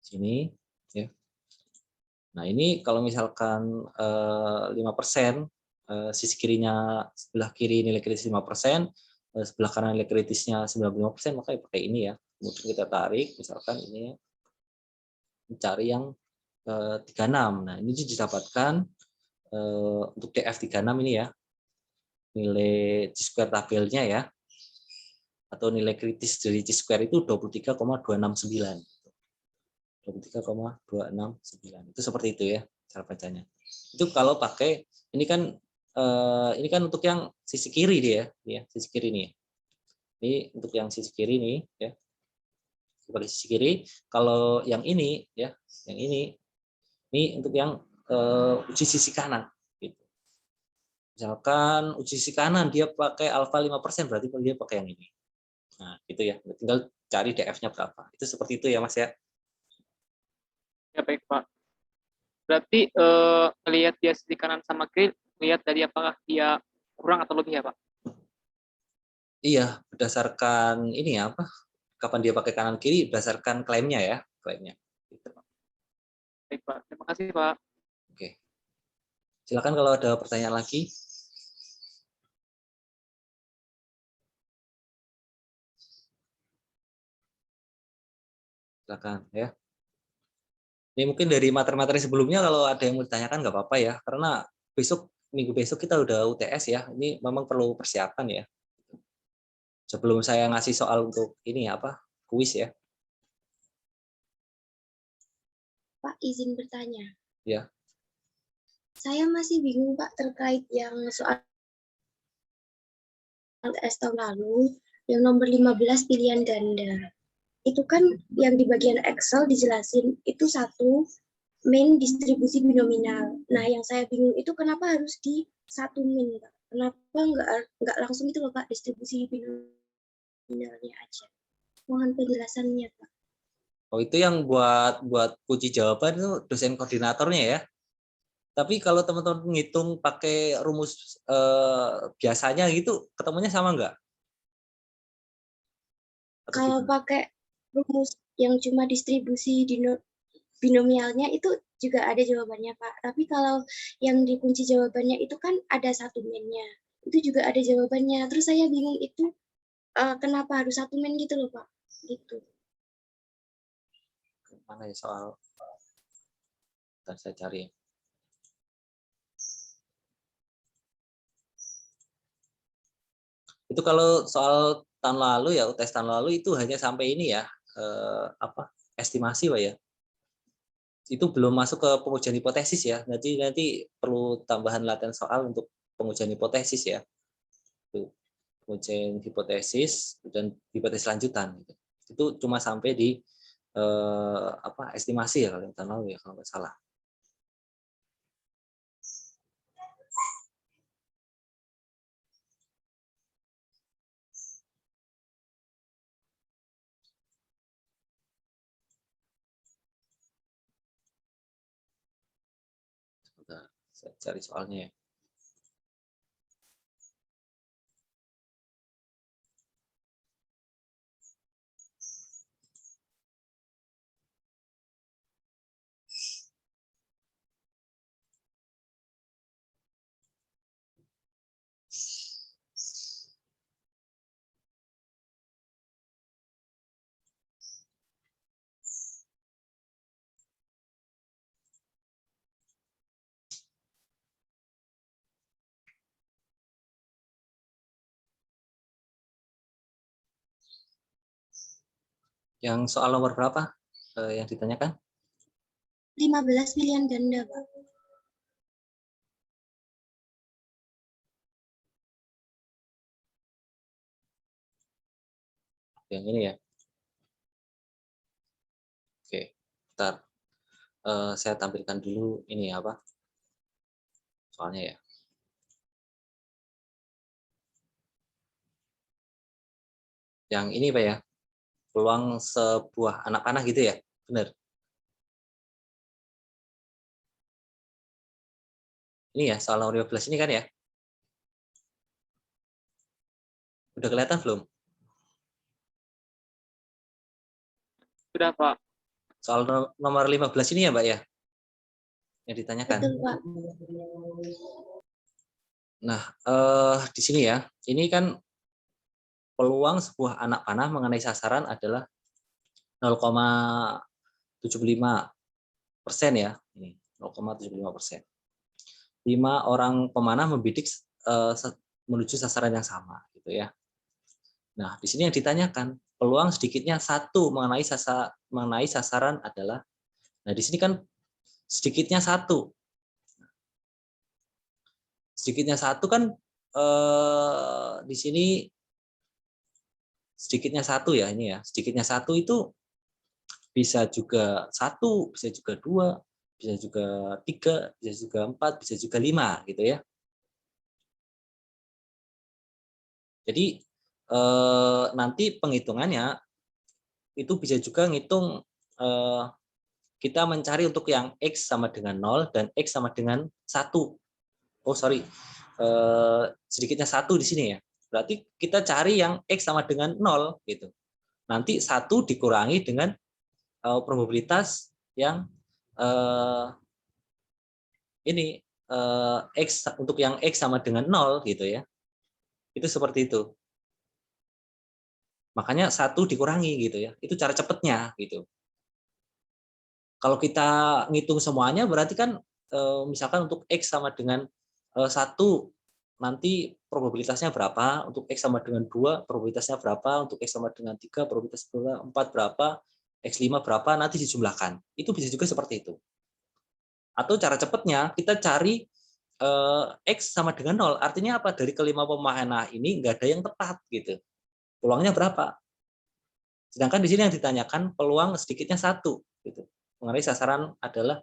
Sini ya. Nah, ini kalau misalkan 5%, sisi kirinya sebelah kiri nilai kritis 5%, sebelah kanan nilai kritisnya 95%, maka pakai ini ya. Kemudian kita tarik, misalkan ini mencari yang 36. Nah, ini didapatkan untuk DF 36 ini ya. Nilai Chi-square tabelnya ya. Atau nilai kritis dari Chi-square itu 23,269. 23,269. Itu seperti itu ya cara bacanya. Itu kalau pakai ini kan untuk yang sisi kiri dia ya, sisi kiri nih. Ini untuk yang sisi kiri nih ya. Sebagai sisi kiri. Kalau yang ini ya, yang ini untuk yang uji sisi kanan gitu. Misalkan uji sisi kanan dia pakai alfa 5%, berarti dia pakai yang ini. Nah, gitu ya. Tinggal cari DF-nya berapa. Itu seperti itu ya, Mas ya. Ya baik Pak. Berarti lihat dia di kanan sama kiri, lihat dari apakah dia kurang atau lebih ya Pak? Iya, berdasarkan ini ya, apa? Kapan dia pakai kanan kiri berdasarkan klaimnya ya, klaimnya. Gitu. Baik Pak, terima kasih Pak. Oke. Silakan kalau ada pertanyaan lagi. Silakan ya. Ini mungkin dari materi-materi sebelumnya kalau ada yang mau ditanyakan nggak apa-apa ya, karena minggu besok kita udah UTS ya. Ini memang perlu persiapan ya. Sebelum saya ngasih soal untuk ini apa kuis ya. Pak, izin bertanya. Ya. Saya masih bingung Pak terkait yang soal UTS tahun lalu, yang nomor 15 pilihan ganda. Itu kan yang di bagian Excel dijelasin, itu satu main distribusi binominal. Nah, yang saya bingung itu kenapa harus di satu min, Pak? Kenapa nggak langsung itu loh Pak, distribusi binominalnya aja? Mohon penjelasannya Pak. Oh, itu yang buat kunci jawaban itu dosen koordinatornya ya. Tapi kalau teman-teman ngitung pakai rumus biasanya gitu, ketemunya sama nggak? Kalau pakai rumus yang cuma distribusi binomialnya itu juga ada jawabannya Pak. Tapi kalau yang dikunci jawabannya itu kan ada satu min-nya. Itu juga ada jawabannya. Terus saya bingung itu kenapa harus satu min gitu loh Pak. Gitu. Mana ya soal? Ntar saya cari. Itu kalau soal tahun lalu ya, UTS tahun lalu itu hanya sampai ini ya, estimasi Pak ya. Itu belum masuk ke pengujian hipotesis ya. Nanti perlu tambahan latihan soal untuk pengujian hipotesis ya. Pengujian hipotesis dan hipotesis lanjutan. Itu cuma sampai di estimasi ya kalau tahun lalu ya kalau nggak salah. Sebentar, saya cari soalnya ya. Yang soal nomor berapa yang ditanyakan? 15 pilihan ganda Pak. Yang ini ya. Oke, bentar. Saya tampilkan dulu ini apa? Soalnya ya. Yang ini Pak ya. Peluang sebuah anak panah gitu ya. Benar. Ini ya, soal nomor 15 ini kan ya. Udah kelihatan belum? Sudah Pak. Soal nomor 15 ini ya, Mbak ya? Yang ditanyakan. Betul Pak. Nah, di sini ya, ini kan peluang sebuah anak panah mengenai sasaran adalah 0,75% ya. Ini 0,75%. 5 orang pemanah membidik menuju sasaran yang sama, gitu ya. Nah, di sini yang ditanyakan peluang sedikitnya satu mengenai sasaran adalah, nah di sini kan sedikitnya satu kan di sini sedikitnya satu ya ini ya, sedikitnya satu itu bisa juga satu, bisa juga dua, bisa juga tiga, bisa juga empat, bisa juga lima gitu ya. Jadi nanti penghitungannya itu bisa juga ngitung kita mencari untuk yang X sama dengan 0 dan X sama dengan 1. Oh, sorry. Sedikitnya 1 di sini ya. Berarti kita cari yang X sama dengan 0 gitu. Nanti 1 dikurangi dengan probabilitas yang ini X untuk yang X sama dengan 0 gitu ya. Itu seperti itu. Makanya 1 dikurangi gitu ya. Itu cara cepatnya gitu. Kalau kita ngitung semuanya berarti kan misalkan untuk X sama dengan 1 nanti probabilitasnya berapa, untuk X sama dengan 2 probabilitasnya berapa, untuk X sama dengan 3 probabilitas berapa, 4 berapa, X5 berapa, nanti dijumlahkan. Itu bisa juga seperti itu. Atau cara cepatnya kita cari X sama dengan 0, artinya apa? Dari kelima pemahaman ini nggak ada yang tepat gitu. Peluangnya berapa? Sedangkan di sini yang ditanyakan peluang sedikitnya 1 gitu. Mengenai sasaran adalah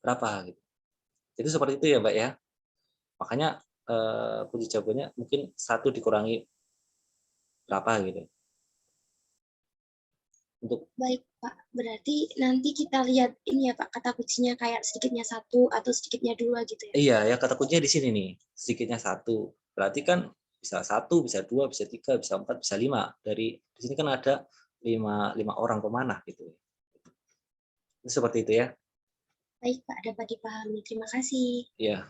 berapa gitu. Itu seperti itu ya, Mbak ya. Makanya kunci jawabannya mungkin 1 dikurangi berapa gitu. Untuk Baik, Pak. Berarti nanti kita lihat ini ya, Pak, kata kuncinya kayak sedikitnya 1 atau sedikitnya 2 gitu ya. iya ya, kata kuncinya di sini nih. Sedikitnya 1. Berarti kan bisa 1, bisa 2, bisa 3, bisa 4, bisa 5. Dari di sini kan ada 5 orang pemanah gitu. Itu seperti itu ya. Baik, Pak, dapat dipahami. Terima kasih. Iya.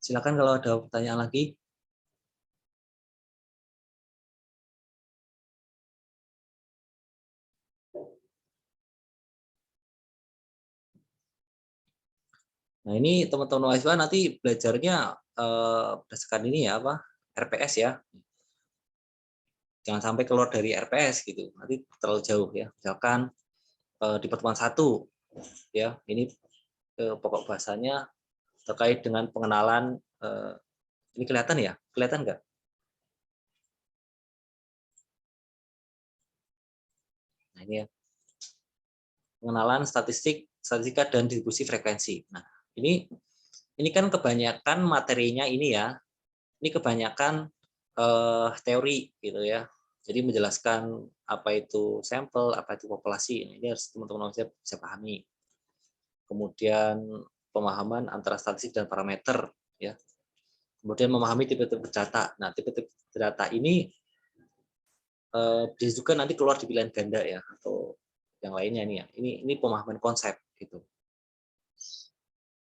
Silakan kalau ada pertanyaan lagi. Nah, ini teman-teman mahasiswa nanti belajarnya berdasarkan ini ya, apa? RPS ya. Jangan sampai keluar dari RPS gitu. Nanti terlalu jauh ya. Misalkan di pertemuan 1 ya, ini pokok bahasanya terkait dengan pengenalan ini kelihatan ya? Kelihatan nggak? Nah, ini ya. Pengenalan statistika dan distribusi frekuensi. Nah, ini kan kebanyakan materinya ini ya. Ini kebanyakan teori gitu ya. Jadi menjelaskan apa itu sampel, apa itu populasi. Ini harus teman-teman bisa pahami. Kemudian pemahaman antara statistik dan parameter ya. Kemudian memahami tipe-tipe data. Nah, tipe-tipe data ini bisa juga nanti keluar di pilihan ganda ya, atau yang lainnya nih ya. Ini pemahaman konsep gitu.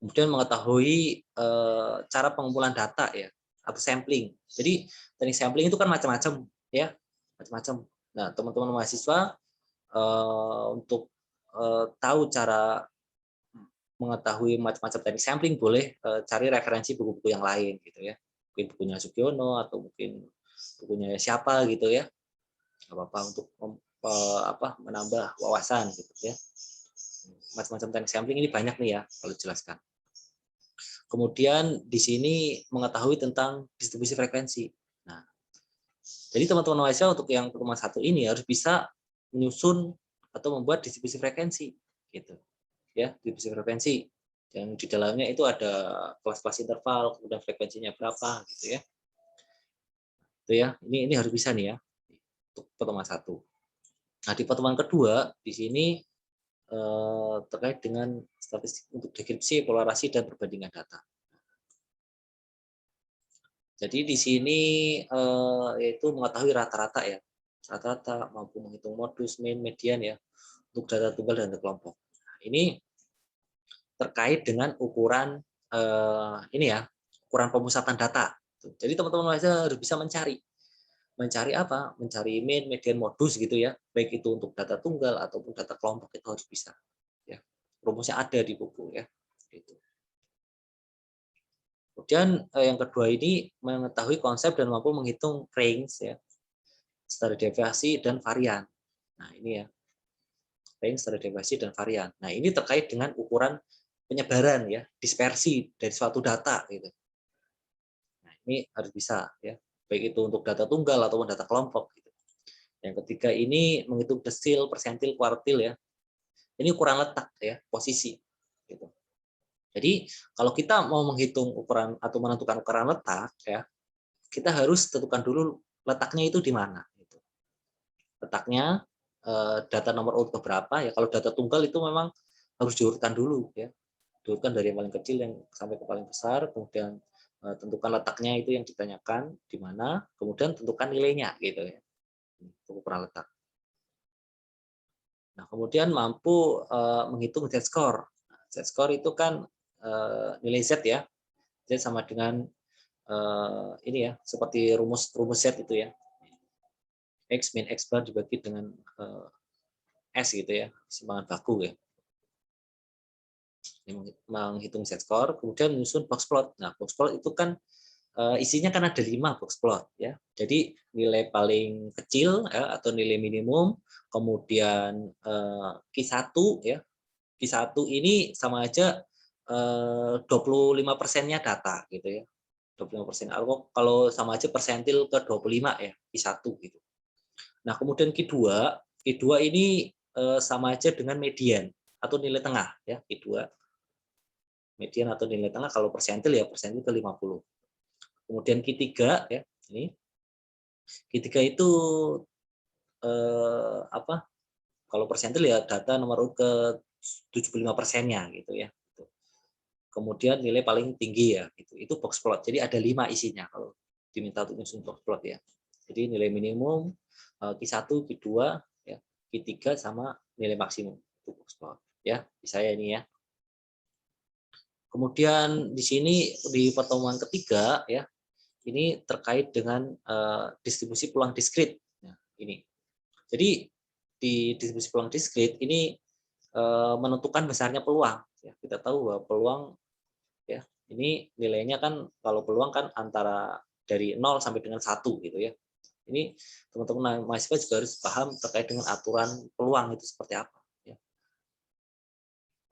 Kemudian mengetahui cara pengumpulan data ya, atau sampling. Jadi teknik sampling itu kan macam-macam ya, macam-macam. Nah, teman-teman mahasiswa untuk tahu cara mengetahui macam-macam teknik sampling boleh cari referensi buku-buku yang lain gitu ya. Mungkin bukunya Sugiono atau mungkin bukunya siapa gitu ya. Nggak apa-apa untuk menambah wawasan gitu ya. Macam-macam teknik sampling ini banyak nih ya kalau dijelaskan. Kemudian di sini mengetahui tentang distribusi frekuensi. Nah, jadi teman-teman mahasiswa untuk yang pertemuan 1 ini harus bisa menyusun atau membuat distribusi frekuensi gitu. Ya, distribusi frekuensi yang di dalamnya itu ada kelas-kelas interval, kemudian frekuensinya berapa gitu ya. Itu ya. Ini harus bisa nih ya untuk pertemuan 1. Nah, di pertemuan kedua di sini terkait dengan statistik untuk deskripsi, polarisasi dan perbandingan data. Jadi di sini yaitu mengetahui rata-rata ya, rata-rata mampu menghitung modus, mean, median ya untuk data tunggal dan data kelompok. Nah, ini terkait dengan ukuran ini ya, ukuran pemusatan data. Jadi teman-teman harus bisa mencari apa? Mencari mean, median, modus gitu ya. Baik itu untuk data tunggal ataupun data kelompok itu harus bisa. Ya, rumusnya ada di buku ya. Gitu. Kemudian yang kedua ini mengetahui konsep dan mampu menghitung range ya, standar deviasi dan varian. Nah ini ya, range, standar deviasi dan varian. Nah ini terkait dengan ukuran penyebaran ya, dispersi dari suatu data gitu. Nah ini harus bisa ya, baik itu untuk data tunggal ataupun data kelompok. Gitu. Yang ketiga ini menghitung desil, persentil, kuartil ya. Ini ukuran letak ya, posisi. Gitu. Jadi kalau kita mau menghitung ukuran atau menentukan ukuran letak ya, kita harus tentukan dulu letaknya itu di mana. Gitu. Letaknya data nomor urut keberapa ya. Kalau data tunggal itu memang harus diurutkan dulu ya, diurutkan dari yang paling kecil yang sampai ke paling besar, kemudian tentukan letaknya itu yang ditanyakan di mana, kemudian tentukan nilainya gitu ya, untuk ukuran letak. Nah, kemudian mampu menghitung z-score. Z-score itu kan nilai z ya, z sama dengan ini ya, seperti rumus z itu ya, x min x bar dibagi dengan s gitu ya, keseimbangan baku ya. Menghitung z-score, kemudian menyusun box plot. Nah, box plot itu kan isinya kan ada 5 box plot ya. Jadi nilai paling kecil ya, atau nilai minimum, kemudian Q1 ya. Q1 ini sama aja 25%-nya data gitu ya. 25%. Kalau sama aja persentil ke 25 ya, Q1 gitu. Nah, kemudian Q2 ini sama aja dengan median atau nilai tengah ya, Q2. Median atau nilai tengah, kalau persentil ya persentil ke 50. Kemudian Q3 ya, ini Q3 itu apa? Kalau persentil ya data nomor urut ke 75%-nya gitu ya. Kemudian nilai paling tinggi ya, gitu. Itu box plot. Jadi ada 5 isinya kalau diminta untuk nyusun box plot ya. Jadi nilai minimum Q1, Q2 ya, Q3 sama nilai maksimum itu box plot ya. Bisa ya ini ya. Kemudian di sini di pertemuan ketiga ya, ini terkait dengan distribusi peluang diskrit. Nah, ini. Jadi di distribusi peluang diskrit ini menentukan besarnya peluang. Ya, kita tahu bahwa peluang ya ini nilainya kan, kalau peluang kan antara dari 0 sampai dengan 1 gitu ya. Ini teman-teman mahasiswa juga harus paham terkait dengan aturan peluang itu seperti apa. Ya.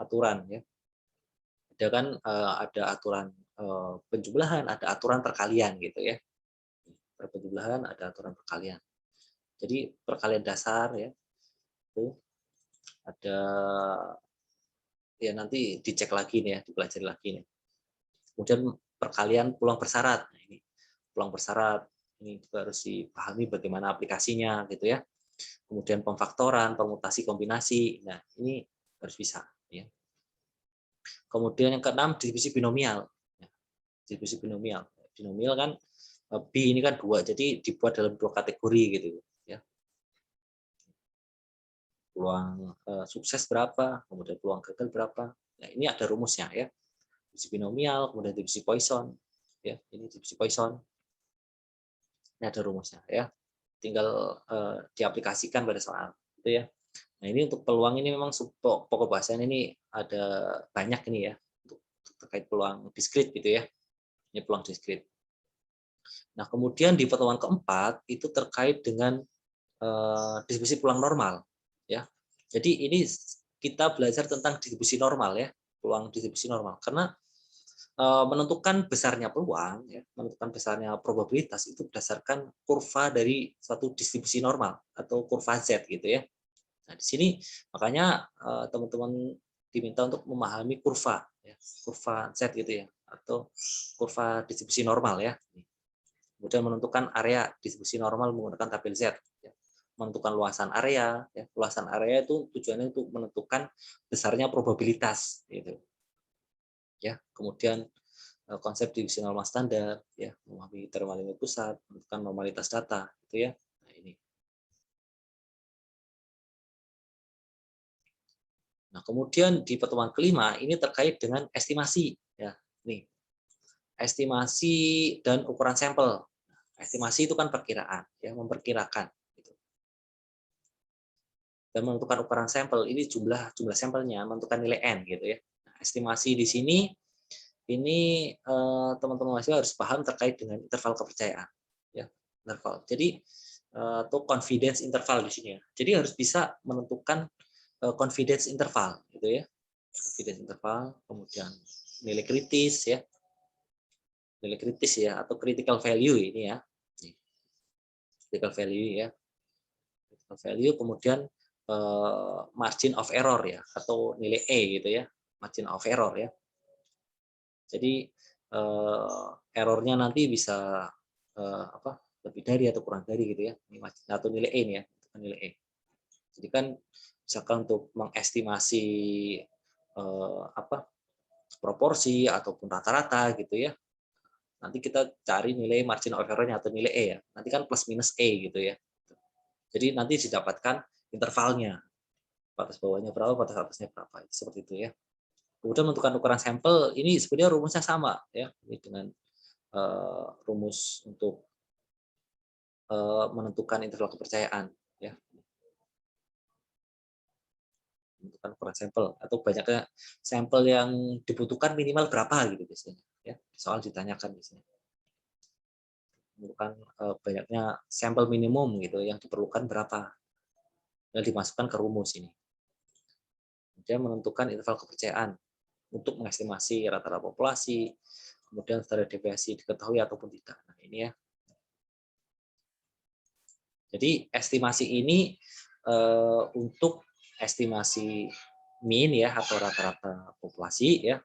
Aturan ya. Ada kan ada aturan penjumlahan, ada aturan perkalian gitu ya. Penjumlahan, ada aturan perkalian. Jadi perkalian dasar ya, itu ada ya, nanti dicek lagi nih ya, dipelajari lagi nih. Kemudian perkalian peluang bersyarat. Nah, ini peluang bersyarat ini juga harus dipahami bagaimana aplikasinya gitu ya. Kemudian pemfaktoran, permutasi kombinasi. Nah, ini harus bisa ya. Kemudian yang keenam distribusi binomial. Distribusi binomial. Binomial kan B ini kan 2, jadi dibuat dalam 2 kategori gitu ya. Peluang sukses berapa, kemudian peluang gagal berapa. Nah, ini ada rumusnya ya. Distribusi binomial, kemudian distribusi Poisson ya. Ini distribusi Poisson. Ini ada rumusnya ya. Tinggal diaplikasikan pada soal itu ya. Nah, ini untuk peluang ini memang pokok bahasan ini ada banyak ini ya, untuk terkait peluang diskrit gitu ya. Ini peluang diskrit. Nah, kemudian di pertemuan keempat itu terkait dengan distribusi peluang normal ya. Jadi ini kita belajar tentang distribusi normal ya, peluang distribusi normal, karena menentukan besarnya peluang ya, menentukan besarnya probabilitas itu berdasarkan kurva dari suatu distribusi normal atau kurva Z gitu ya. Nah, di sini makanya teman-teman diminta untuk memahami kurva ya, kurva Z gitu ya, atau kurva distribusi normal ya. Kemudian menentukan area distribusi normal menggunakan tabel Z ya. Menentukan luasan area ya. Luasan area itu tujuannya untuk menentukan besarnya probabilitas gitu. Ya, kemudian konsep distribusi normal standar ya, memahami termal limit pusat, menentukan normalitas data gitu ya. Nah, ini. Nah, kemudian di pertemuan kelima ini terkait dengan estimasi ya. Nih. Estimasi dan ukuran sampel. Estimasi itu kan perkiraan ya, memperkirakan gitu. Dan menentukan ukuran sampel ini jumlah sampelnya, menentukan nilai N gitu ya. Nah, estimasi di sini ini teman-teman mahasiswa harus paham terkait dengan interval kepercayaan ya, interval. Jadi atau confidence interval di sini ya. Jadi harus bisa menentukan confidence interval gitu ya. Confidence interval, kemudian nilai kritis ya. Nilai kritis ya, atau critical value ini ya. Critical value ya. Critical value, kemudian margin of error ya, atau nilai E gitu ya. Margin of error ya. Jadi errornya nanti bisa lebih dari atau kurang dari gitu ya. Ini atau nilai E ini ya, nilai E. Jadi kan misalkan untuk mengestimasi proporsi ataupun rata-rata gitu ya. Nanti kita cari nilai margin of error-nya atau nilai E ya. Nanti kan plus minus E gitu ya. Jadi nanti didapatkan intervalnya. Batas bawahnya berapa, batas atasnya berapa. Seperti itu ya. Kemudian menentukan ukuran sampel, ini sebenarnya rumusnya sama ya. Ini dengan rumus untuk menentukan interval kepercayaan ya. Menentukan ukuran sampel atau banyaknya sampel yang dibutuhkan minimal berapa gitu biasanya ya. Soal ditanyakan biasanya. Menentukan banyaknya sampel minimum gitu yang diperlukan berapa. Dan dimasukkan ke rumus ini. Kemudian menentukan interval kepercayaan untuk mengestimasi rata-rata populasi, kemudian standar deviasi diketahui ataupun tidak. Nah, ini ya. Jadi estimasi ini untuk estimasi mean ya atau rata-rata populasi ya.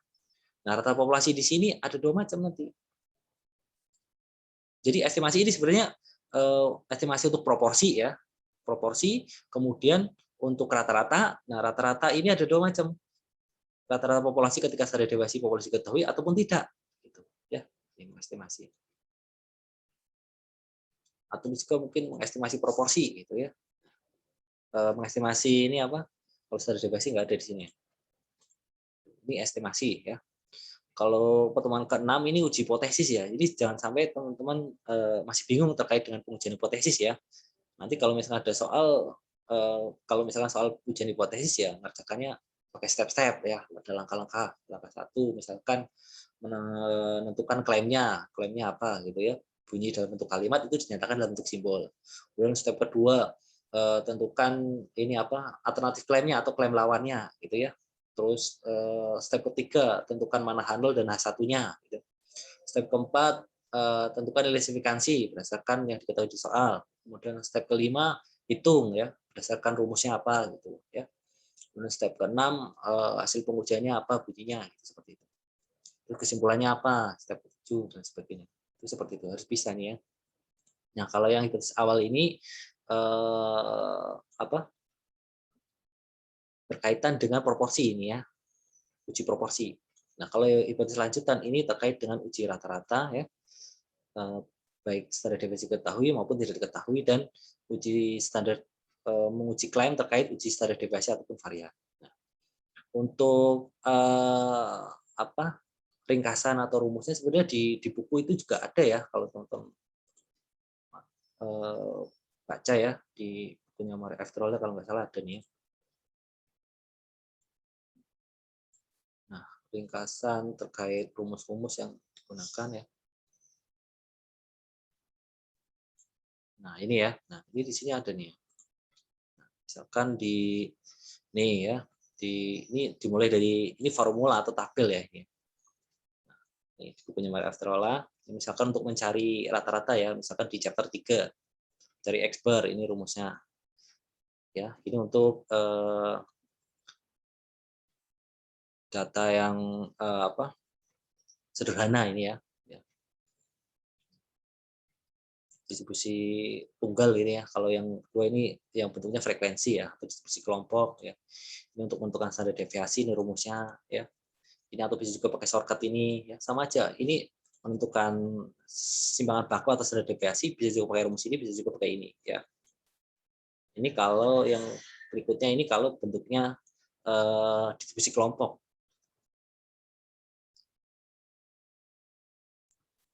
Nah, rata populasi di sini ada dua macam nanti. Jadi estimasi ini sebenarnya estimasi untuk proporsi ya. Proporsi, kemudian untuk rata-rata. Nah, rata-rata ini ada dua macam. Rata-rata populasi ketika standar deviasi populasi diketahui ataupun tidak gitu ya. Ini estimasi. Atau juga mungkin mengestimasi proporsi gitu ya. Mengestimasi ini apa? Kalau standar deviasi nggak ada di sini. Ini estimasi ya. Kalau pertemuan ke-6 ini uji hipotesis ya. Jadi jangan sampai teman-teman masih bingung terkait dengan pengujian hipotesis ya. Nanti kalau misalnya ada soal kalau misalnya soal ujian hipotesis ya ngerjakannya pakai step-step ya. Ada langkah-langkah. Langkah 1 misalkan menentukan klaimnya apa gitu ya. Bunyi dalam bentuk kalimat itu dinyatakan dalam bentuk simbol. Kemudian step kedua tentukan ini apa alternatif klaimnya atau klaim lawannya gitu ya. Terus step ketiga tentukan mana handle dan H1-nya gitu. Step keempat tentukan nilai signifikansi berdasarkan yang diketahui di soal. Kemudian step kelima hitung ya berdasarkan rumusnya apa gitu ya. Kemudian step keenam hasil pengujiannya apa bunyinya gitu, seperti itu. Terus kesimpulannya apa step 7 dan sebagainya. Itu seperti itu harus bisa nih ya. Nah, kalau yang hipotesis awal ini berkaitan dengan proporsi ini ya, uji proporsi. Nah, kalau hipotesis lanjutan ini terkait dengan uji rata-rata ya, baik standar deviasi diketahui maupun tidak diketahui dan uji standar menguji klaim terkait uji standar deviasi ataupun varian. Nah, untuk ringkasan atau rumusnya sebenarnya di buku itu juga ada ya kalau teman-teman baca ya di bukunya Mario F. Trolle kalau nggak salah ada nih ya. Nah, ringkasan terkait rumus-rumus yang digunakan ya. Nah, ini ya. Nah, ini di sini ada nih. Nah, misalkan di nih ya, ini dimulai dari ini formula atau tabel ya ini. Nah, ini bukunya Mario F. Trolle. Misalkan untuk mencari rata-rata ya, misalkan di chapter 3 cari X bar ini rumusnya. Ya, ini untuk data yang sederhana ini ya. Distribusi tunggal ini ya. Kalau yang dua ini yang bentuknya frekuensi ya, atau distribusi kelompok ya. Ini untuk menentukan standar deviasi ini rumusnya ya. Ini atau bisa juga pakai shortcut ini ya, sama aja. Ini menentukan simbangan baku atau standar deviasi bisa juga pakai rumus ini, bisa juga pakai ini ya. Ini kalau yang berikutnya ini kalau bentuknya distribusi kelompok.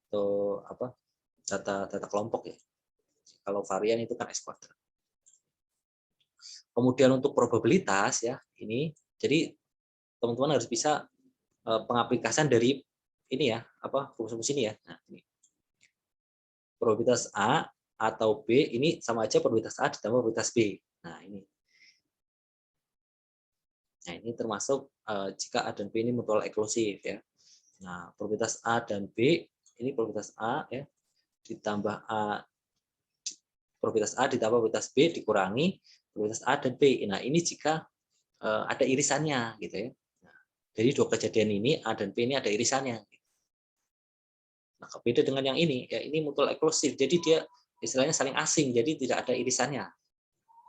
Atau data kelompok ya. Kalau varian itu kan X kuadrat. Kemudian untuk probabilitas ya ini, jadi teman-teman harus bisa pengaplikasian dari ini ya, rumus ini ya. Nah, ini. Probabilitas A atau B ini sama aja probabilitas A ditambah probabilitas B. Nah, ini. Nah, ini termasuk jika A dan B ini mutual eksklusif ya. Nah, probabilitas A dan B ini probabilitas A ya ditambah A, probabilitas A ditambah probabilitas B dikurangi probabilitas A dan B. Nah, ini jika ada irisannya gitu ya. Nah, dari dua kejadian ini A dan B ini ada irisannya. Nah, beda dengan yang ini ya, ini mutual eksklusif. Jadi dia istilahnya saling asing, jadi tidak ada irisannya.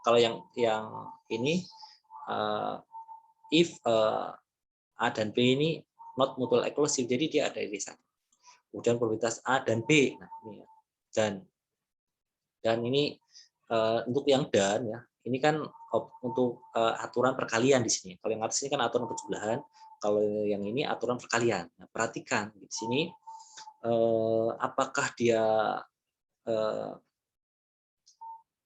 Kalau yang ini if A dan B ini not mutual exclusive, jadi dia ada irisan. Kemudian probabilitas A dan B, nah ini ya. Dan ini untuk yang dan ya, ini kan untuk aturan perkalian di sini. Kalau yang atas ini kan aturan perjumlahan, kalau yang ini aturan perkalian. Nah, perhatikan di sini apakah dia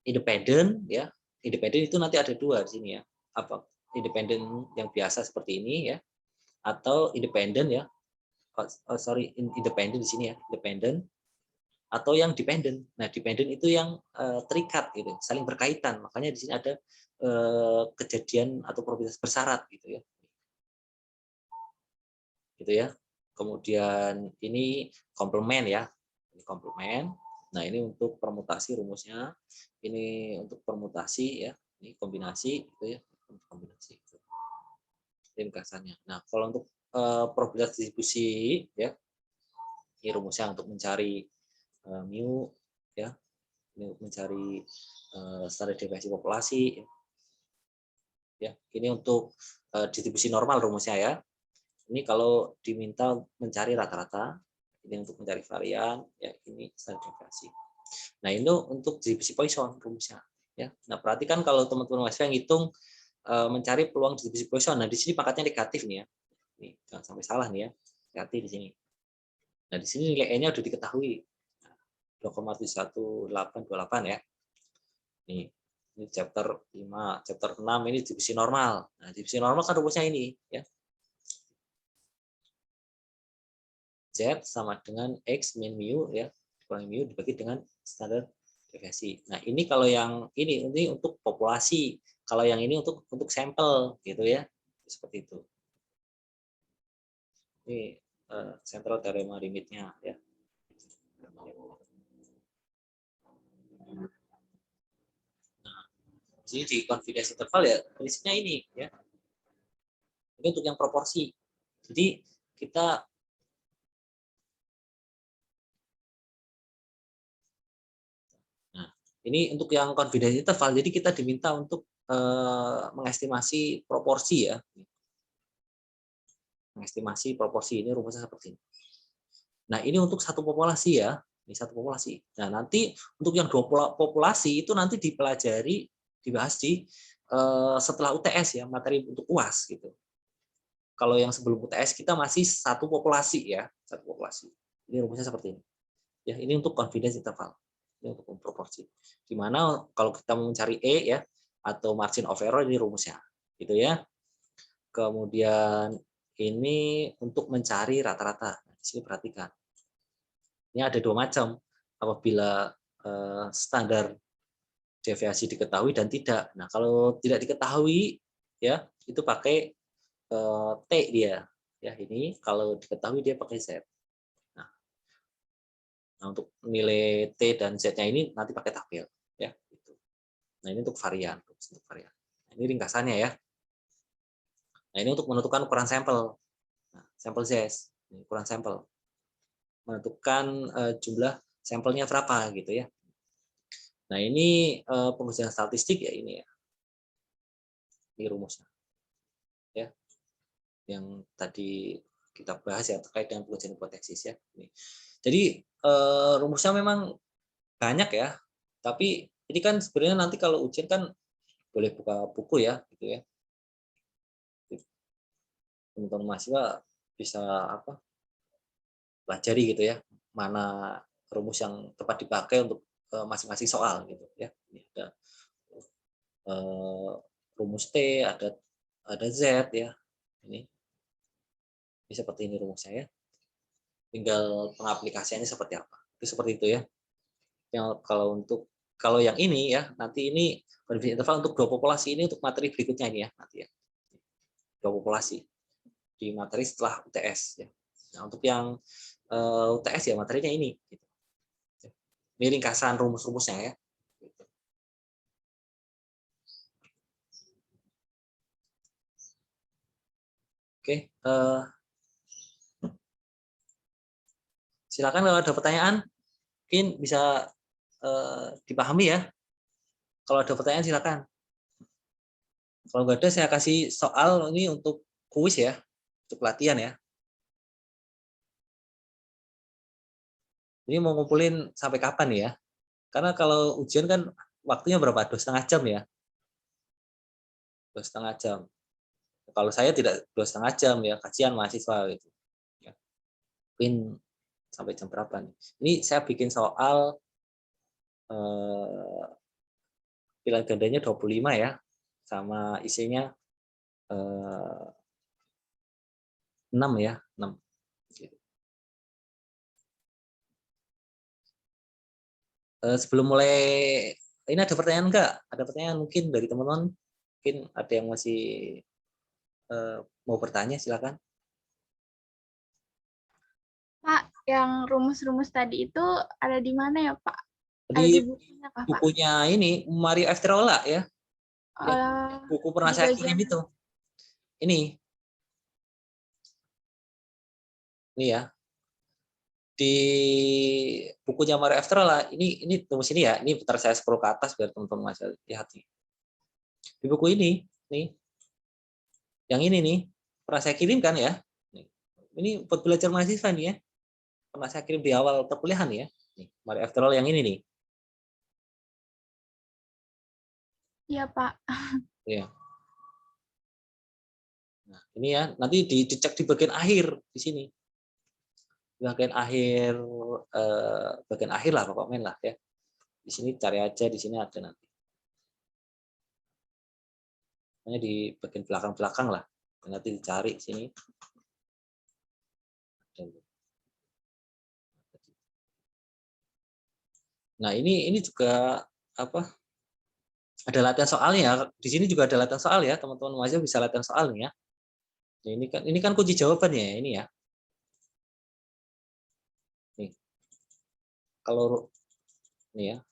independen ya. Independen itu nanti ada dua di sini ya. Apa independen yang biasa seperti ini ya, atau independen ya. Independen di sini ya, independen atau yang dependent. Nah, dependent itu yang terikat gitu, saling berkaitan. Makanya di sini ada kejadian atau probabilitas bersyarat gitu ya. Gitu ya. Kemudian ini komplement ya. Ini komplement. Nah, ini untuk permutasi rumusnya. Ini untuk permutasi ya. Ini kombinasi gitu ya. Kombinasi. Ringkasannya. Nah, kalau untuk probabilitas distribusi ya. Ini rumusnya untuk mencari mu ya, ini mencari standar deviasi populasi ya. Ini untuk distribusi normal rumusnya ya. Ini kalau diminta mencari rata-rata, ini untuk mencari varian ya, ini standar deviasi. Nah, ini untuk distribusi Poisson rumusnya ya. Nah, perhatikan kalau teman-teman mahasiswa yang hitung mencari peluang distribusi Poisson. Nah, di sini pangkatnya negatif nih ya. Nih, jangan sampai salah nih ya. Hati di sini. Nah, di sini nilai N-nya sudah diketahui. 2,1828 ya. Ini chapter 5, chapter 6 ini distribusi normal. Nah, distribusi normal kan rumusnya ini ya. Z sama dengan X min mu ya, kurang mu dibagi dengan standar deviasi. Nah, ini kalau yang ini untuk populasi, kalau yang ini untuk sampel gitu ya. Seperti itu. Ini central teorema limitnya ya. Jadi di confidence interval ya prinsipnya ini ya. Ini untuk yang proporsi. Jadi kita ini untuk yang confidence interval. Jadi kita diminta untuk mengestimasi proporsi ya. Mengestimasi proporsi ini rumusnya seperti ini. Nah, ini untuk satu populasi ya. Ini satu populasi. Nah, nanti untuk yang dua populasi itu nanti dipelajari, dibahas di setelah UTS ya, materi untuk UAS gitu. Kalau yang sebelum UTS kita masih satu populasi ya, satu populasi. Ini rumusnya seperti ini. Ya, ini untuk confidence interval. Ini untuk proporsi. Di mana kalau kita mau mencari E ya atau margin of error ini rumusnya. Gitu ya. Kemudian ini untuk mencari rata-rata. Di sini perhatikan. Ini ada dua macam. Apabila standar deviasi diketahui dan tidak. Nah, kalau tidak diketahui ya, itu pakai T dia. Ya, ini kalau diketahui dia pakai Z. Nah, untuk nilai T dan Z-nya ini nanti pakai tabel ya gitu. Nah, ini untuk varian, Nah, ini ringkasannya ya. Nah, ini untuk menentukan ukuran sampel. Nah, sampel Z, ini ukuran sampel. Menentukan jumlah sampelnya berapa gitu ya. Nah, ini pengujian statistik ya ini ya. Ini rumusnya. Ya. Yang tadi kita bahas ya terkait dengan pengujian hipotesis ya. Ini. Jadi rumusnya memang banyak ya. Tapi ini kan sebenarnya nanti kalau ujian kan boleh buka buku ya gitu ya. Teman-teman mahasiswa bisa pelajari gitu ya. Mana rumus yang tepat dipakai untuk masing-masing soal gitu ya. Ini ada rumus T, ada Z ya. Ini seperti ini rumusnya ya. Tinggal pengaplikasiannya seperti apa. Itu seperti itu ya. Yang kalau yang ini ya, nanti ini confidence interval untuk dua populasi ini untuk materi berikutnya ini ya, nanti ya. Dua populasi di materi setelah UTS ya. Nah, untuk yang UTS ya materinya ini gitu. Ini ringkasan rumus-rumusnya ya. Oke, silakan kalau ada pertanyaan, mungkin bisa dipahami ya. Kalau ada pertanyaan silakan. Kalau nggak ada, saya kasih soal ini untuk kuis ya, untuk latihan ya. Ini mau ngumpulin sampai kapan ya? Karena kalau ujian kan waktunya berapa? 2,5 jam ya. 2,5 jam. Kalau saya tidak 2,5 jam ya, kasihan mahasiswa gitu. Ya. Mungkin sampai jam berapa nih? Ini saya bikin soal pilihan gandanya 25 ya, sama isinya 6 ya, 6. Sebelum mulai, ini ada pertanyaan enggak? Ada pertanyaan mungkin dari teman-teman? Mungkin ada yang masih mau bertanya, silakan. Pak, yang rumus-rumus tadi itu ada di mana ya, Pak? Ada Di di bukunya kah, Pak? bukunya ini, Mario F. Trolla ya. Buku pernah Di saya bagian kirim itu. Ini ya. Di bukunya Mario F. Trolla, ini tunggu sini ya. Ini bentar saya scroll ke atas biar teman-teman masih lihat nih. Di buku ini, nih. Yang ini nih, pernah saya kirimkan ya. Ini buat belajar mahasiswa nih ya. Pernah saya kirim di awal perkuliahan ya. Nih, Mario F. Trolla yang ini nih. Iya, Pak. Ya. Nah, ini ya, nanti dicek di bagian akhir di sini. Bagian akhir lah pokoknya lah ya. Di sini cari aja, di sini ada nanti. Hanya di bagian belakang-belakang lah. Nanti dicari sini. Nah, ini juga apa? Ada latihan soalnya. Di sini juga ada latihan soal ya, teman-teman mahasiswa bisa latihan soalnya. Nah, ini kan kunci jawabannya ya, ini ya. Nih. Kalau ini ya.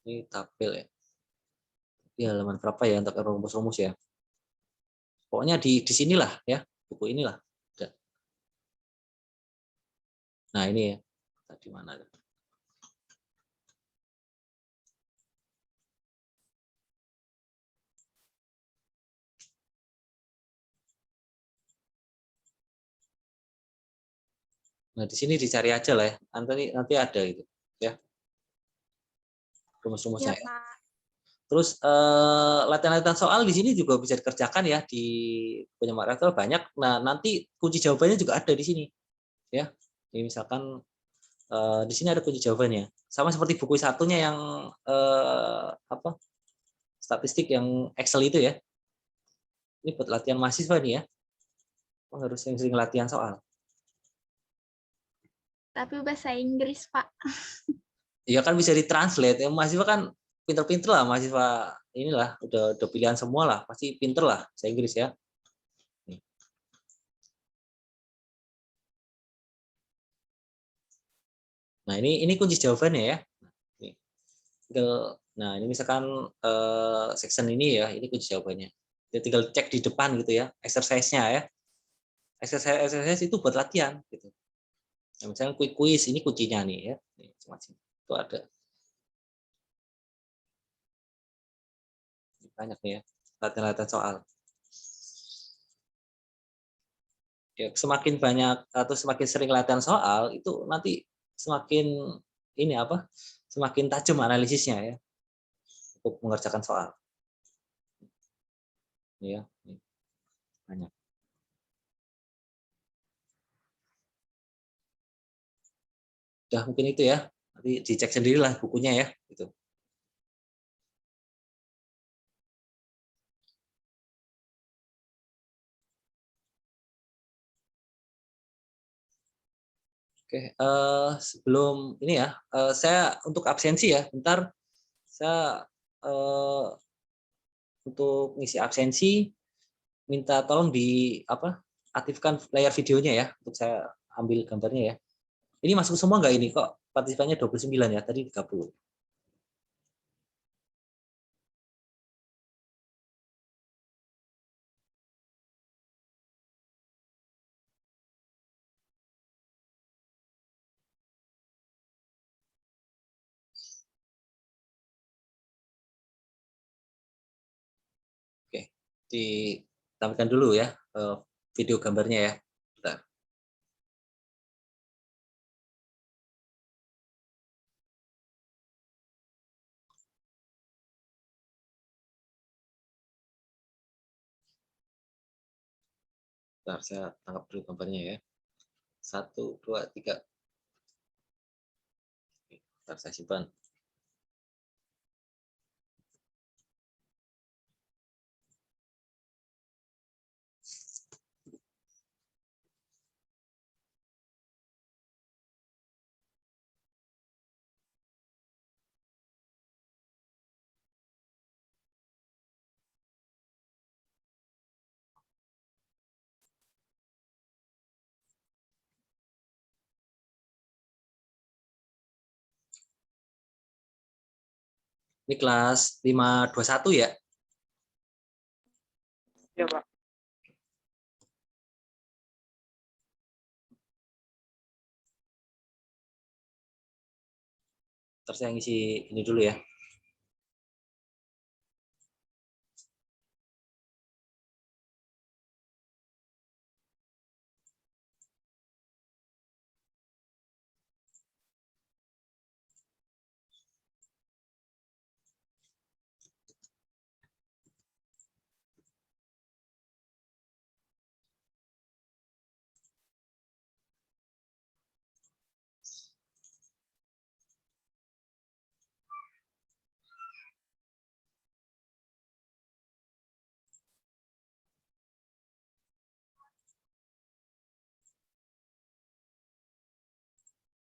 Ini tabel ya. Di halaman berapa ya untuk rumus-rumus ya. Pokoknya di sinilah ya, buku inilah. Nah, ini ya. Tadi mana? Nah, di sini dicari aja lah ya. Nanti ada itu ya. Rumus-rumusnya Iya, ya. Pak. Terus latihan-latihan soal di sini juga bisa dikerjakan ya di punya Makrifat banyak. Nah, nanti kunci jawabannya juga ada di sini. Ya. Ini misalkan di sini ada kunci jawabannya. Sama seperti buku satunya yang apa? Statistik yang Excel itu ya. Ini buat latihan mahasiswa nih ya. Harus sering-sering latihan soal. Tapi bahasa Inggris, Pak. Ya kan bisa ditranslate. Ya, mahasiswa kan pinter-pinter lah, mahasiswa inilah udah pilihan semua lah, pasti pinter lah bahasa Inggris ya. Nah, ini kunci jawabannya ya. Nah, ini misalkan section ini ya, ini kunci jawabannya. Jadi tinggal cek di depan gitu ya, exercise-nya ya. Exercise itu buat latihan gitu. Nah, misalnya quiz ini kuncinya nih ya. Nih, macam-macam. Itu ada. Banyak nih ya, latihan-latihan soal. Ya, semakin banyak atau semakin sering latihan soal itu nanti semakin ini apa? Semakin tajam analisisnya ya untuk mengerjakan soal. Ya, banyak. Udah mungkin itu ya. Nanti dicek sendirilah bukunya ya, gitu. Oke, sebelum ini ya, saya untuk absensi ya, bentar saya untuk ngisi absensi minta tolong di apa? Aktifkan layar videonya ya, untuk saya ambil gambarnya ya. Ini masuk semua nggak ini kok? Partisipannya 29 ya, tadi 30. ditampilkan dulu ya video gambarnya ya. Bentar. Bentar, saya tangkap dulu gambarnya ya. 1, 2, 3. Bentar, saya simpan. Ini kelas 521 ya? Ya, Pak. Terus saya ngisi ini dulu ya.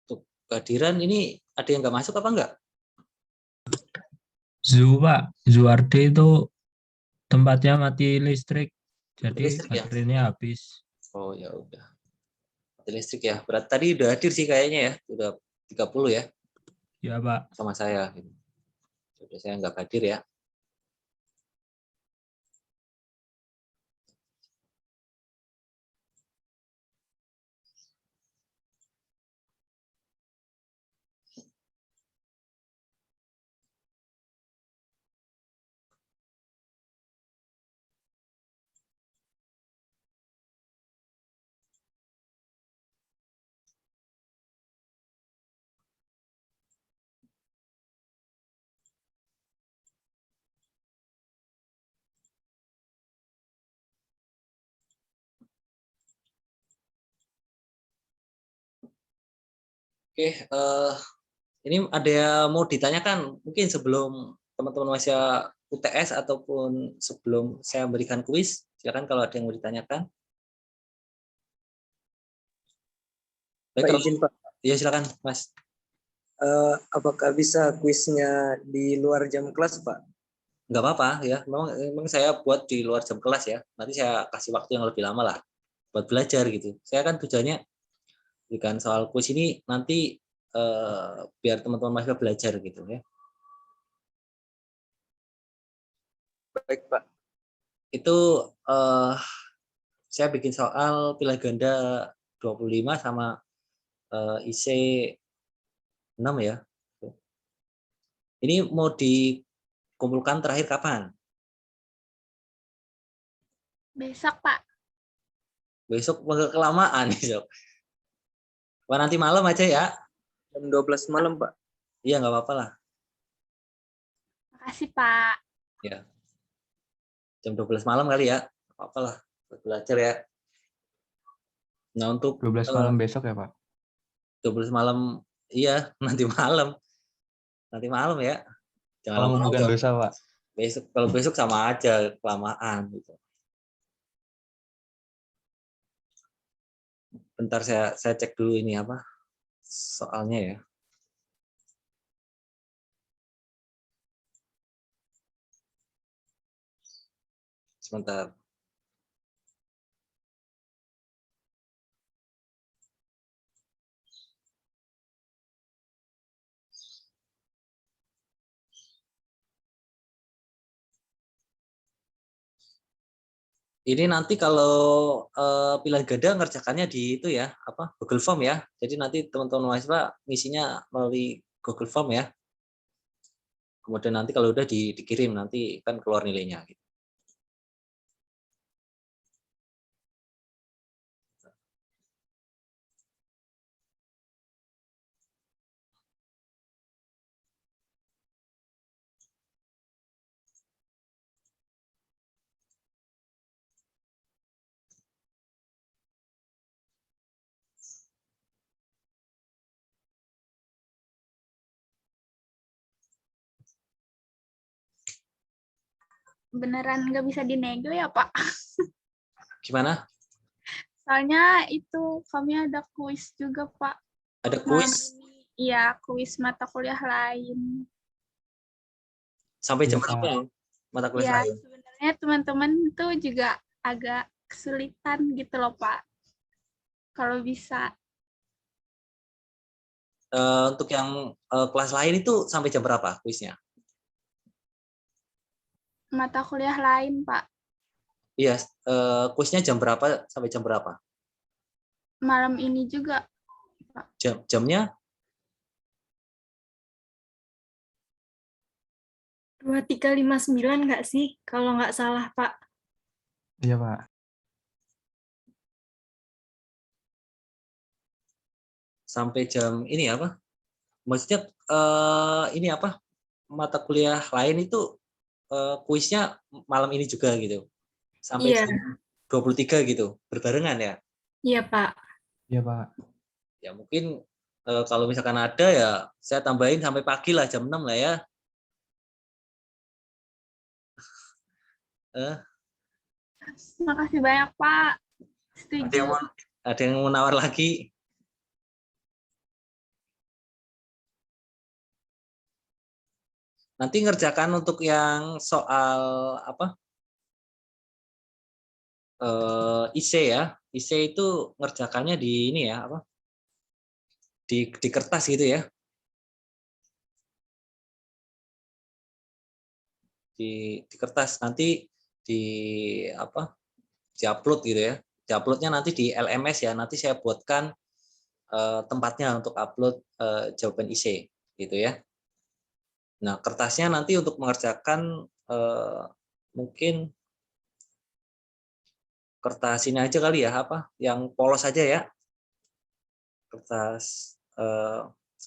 Untuk kehadiran ini ada yang nggak masuk apa enggak? Zoo, Pak. Zuardi itu tempatnya mati listrik, jadi Listrik ya? baterainya habis. Oh ya udah. Mati listrik ya. Berarti tadi udah hadir sih kayaknya ya. Udah 30 ya Ya, Pak. sama saya. Udah saya nggak hadir ya. Oke, ini ada yang mau ditanyakan mungkin sebelum teman-teman masih UTS ataupun sebelum saya memberikan kuis. Silakan kalau ada yang mau ditanyakan. Baik, Pak izin Pak, ya silakan Mas. apakah bisa kuisnya di luar jam kelas Pak? Nggak apa-apa ya. Memang saya buat di luar jam kelas ya. Nanti saya kasih waktu yang lebih lama lah buat belajar gitu. Saya kan tujuannya berikan soal kuis ini nanti biar teman-teman mahasiswa belajar gitu ya. Baik Pak. Itu saya bikin soal pilihan ganda 25 sama IC 6 ya. Ini mau dikumpulkan terakhir kapan? Besok, Pak. Besok kelamaan besok. Wah, nanti malam aja ya. Jam 12 malam Pak. Iya, nggak apa-apa lah. Makasih, Pak. Ya. Jam 12 malam kali ya. Nggak apa-apa lah. Buat belajar ya. Nah, untuk 12 malam besok ya, Pak? 12 malam, iya, nanti malam. Nanti malam ya. Jangan Oh, bukan dosa, Pak. Besok, kalau besok sama aja, kelamaan gitu. Bentar saya cek dulu ini apa soalnya ya. Sebentar. Ini nanti kalau pilihan ganda ngerjakannya di itu ya, apa Google Form ya. Jadi nanti teman-teman mahasiswa ngisinya melalui Google Form ya. Kemudian nanti kalau udah dikirim nanti kan keluar nilainya. Gitu. beneran nggak bisa dinego ya Pak? Gimana? Soalnya itu kami ada kuis juga Pak. Ada Malam kuis ini. Iya, kuis mata kuliah lain. sampai Iya, jam berapa Pak. ya? Mata kuliah Ya, lain. sebenarnya teman-teman tuh juga agak kesulitan gitu loh Pak. Kalau bisa. Untuk yang kelas lain itu sampai jam berapa kuisnya? Mata kuliah lain Pak. Iya, kuisnya jam berapa sampai jam berapa? Malam ini juga. Jamnya 2359 nggak sih? Kalau nggak salah, Pak. Iya, Pak. sampai jam ini apa? Maksudnya ini apa? Mata kuliah lain itu kuisnya malam ini juga gitu. Sampai Iya, jam 23 gitu. Berbarengan ya. iya, Pak. Iya, Pak. Ya mungkin kalau misalkan ada ya saya tambahin sampai pagi lah jam 6 lah ya. Makasih banyak Pak. Ada yang Setuju. mau nawar lagi? Nanti ngerjakan untuk yang soal apa? IC ya. IC itu ngerjakannya di ini ya, apa? Di kertas gitu ya. Di kertas nanti di apa? Diupload gitu ya. Diuploadnya nanti di LMS ya. Nanti saya buatkan tempatnya untuk upload jawaban IC gitu ya. Nah, kertasnya nanti untuk mengerjakan mungkin kertas ini aja kali ya, apa? Yang polos aja ya. Kertas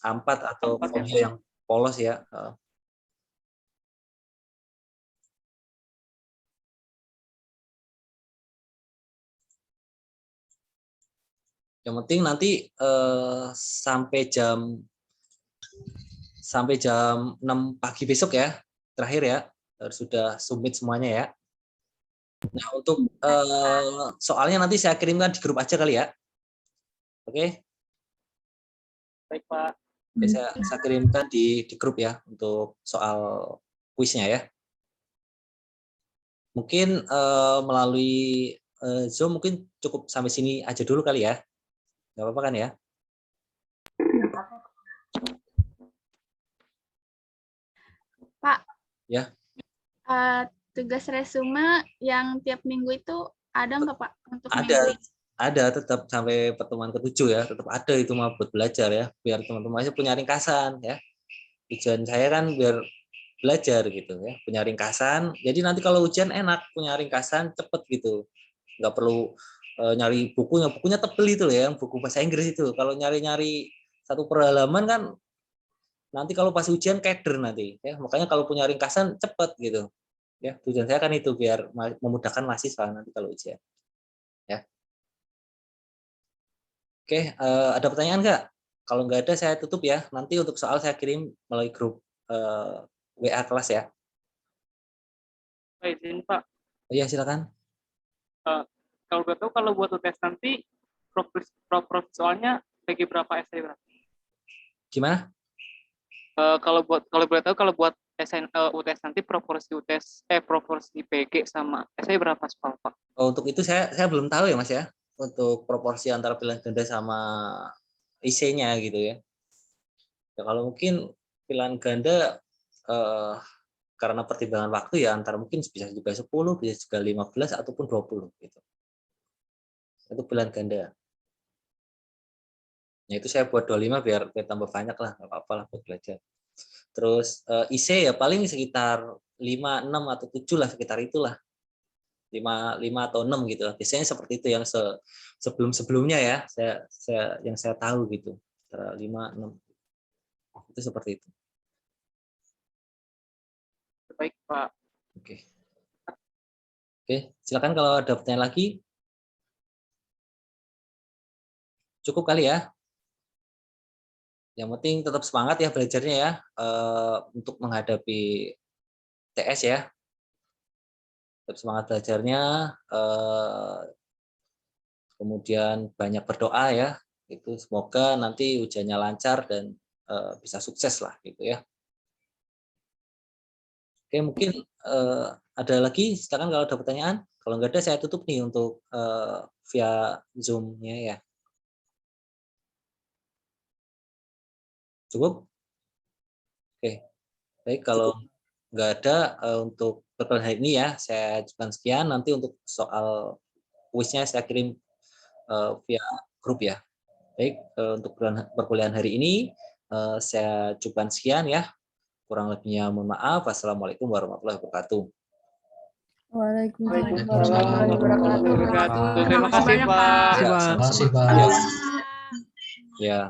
A4 atau folio yang polos ya. Yang penting nanti sampai jam 6 pagi besok ya, terakhir ya, sudah submit semuanya ya. Nah, untuk soalnya nanti saya kirimkan di grup aja kali ya. Oke. Baik, Pak. Oke, saya kirimkan di grup ya untuk soal kuisnya ya. Mungkin melalui Zoom mungkin cukup sampai sini aja dulu kali ya. Nggak apa-apa kan ya? Pak. Ya. Tugas resume yang tiap minggu itu ada nggak Pak untuk minggu ini? Ada tetap sampai pertemuan ke-7 ya, tetap ada itu mau buat belajar ya, biar teman-teman punya ringkasan ya. Tujuan saya kan biar belajar gitu ya, punya ringkasan. Jadi nanti kalau ujian enak, punya ringkasan cepet gitu. Nggak perlu nyari bukunya tebel itu ya, yang buku bahasa Inggris itu. Kalau nyari-nyari satu per halaman kan nanti kalau pas ujian keder nanti ya. Makanya kalau punya ringkasan cepet gitu. Ya, tujuan saya kan itu biar memudahkan mahasiswa nanti kalau ujian. Ya. Oke, ada pertanyaan nggak? Kalau nggak ada saya tutup ya. Nanti untuk soal saya kirim melalui grup WA kelas ya. Baik, izin Pak. Oh iya, silakan. Kalau gue tahu kalau buat UTS nanti soalnya bagi berapa essay berapa? Gimana? Kalau boleh tahu kalau buat UTS nanti proporsi PG sama essay berapa soal Pak? Oh, untuk itu saya belum tahu ya Mas ya. Untuk proporsi antara pilihan ganda sama IC-nya gitu ya. Ya kalau mungkin pilihan ganda karena pertimbangan waktu ya antara mungkin bisa juga 10, bisa juga 15 ataupun 20 gitu. Itu pilihan ganda. Nah, itu saya buat 25 biar tambah banyak lah, nggak apa-apa lah buat belajar. Terus IC ya paling sekitar 5, 6 atau 7 lah, sekitar itulah. 5 atau 6 gitu. Biasanya seperti itu yang sebelum-sebelumnya ya, yang saya tahu gitu. Antara 5, 6. Itu seperti itu. Baik, Pak. Oke, silakan kalau ada pertanyaan lagi. Cukup kali ya. Yang penting tetap semangat ya belajarnya ya, untuk menghadapi TS ya. tetap semangat belajarnya, kemudian banyak berdoa ya, itu semoga nanti ujiannya lancar dan bisa sukses lah gitu ya. Oke, mungkin ada lagi, silakan kalau ada pertanyaan. Kalau nggak ada, saya tutup nih untuk via Zoom-nya ya. Cukup? Oke, baik, kalau nggak ada untuk perkuliahan hari ini ya, saya ajukan sekian. Nanti untuk soal kuisnya saya kirim via grup ya. Baik, untuk perkuliahan hari ini saya cukupkan sekian ya. Kurang lebihnya mohon maaf. Wassalamualaikum warahmatullahi wabarakatuh. Waalaikumsalam Waalaikumsalam warahmatullahi wabarakatuh. Terima kasih, Pak. Ya, Terima kasih, Pak. ya.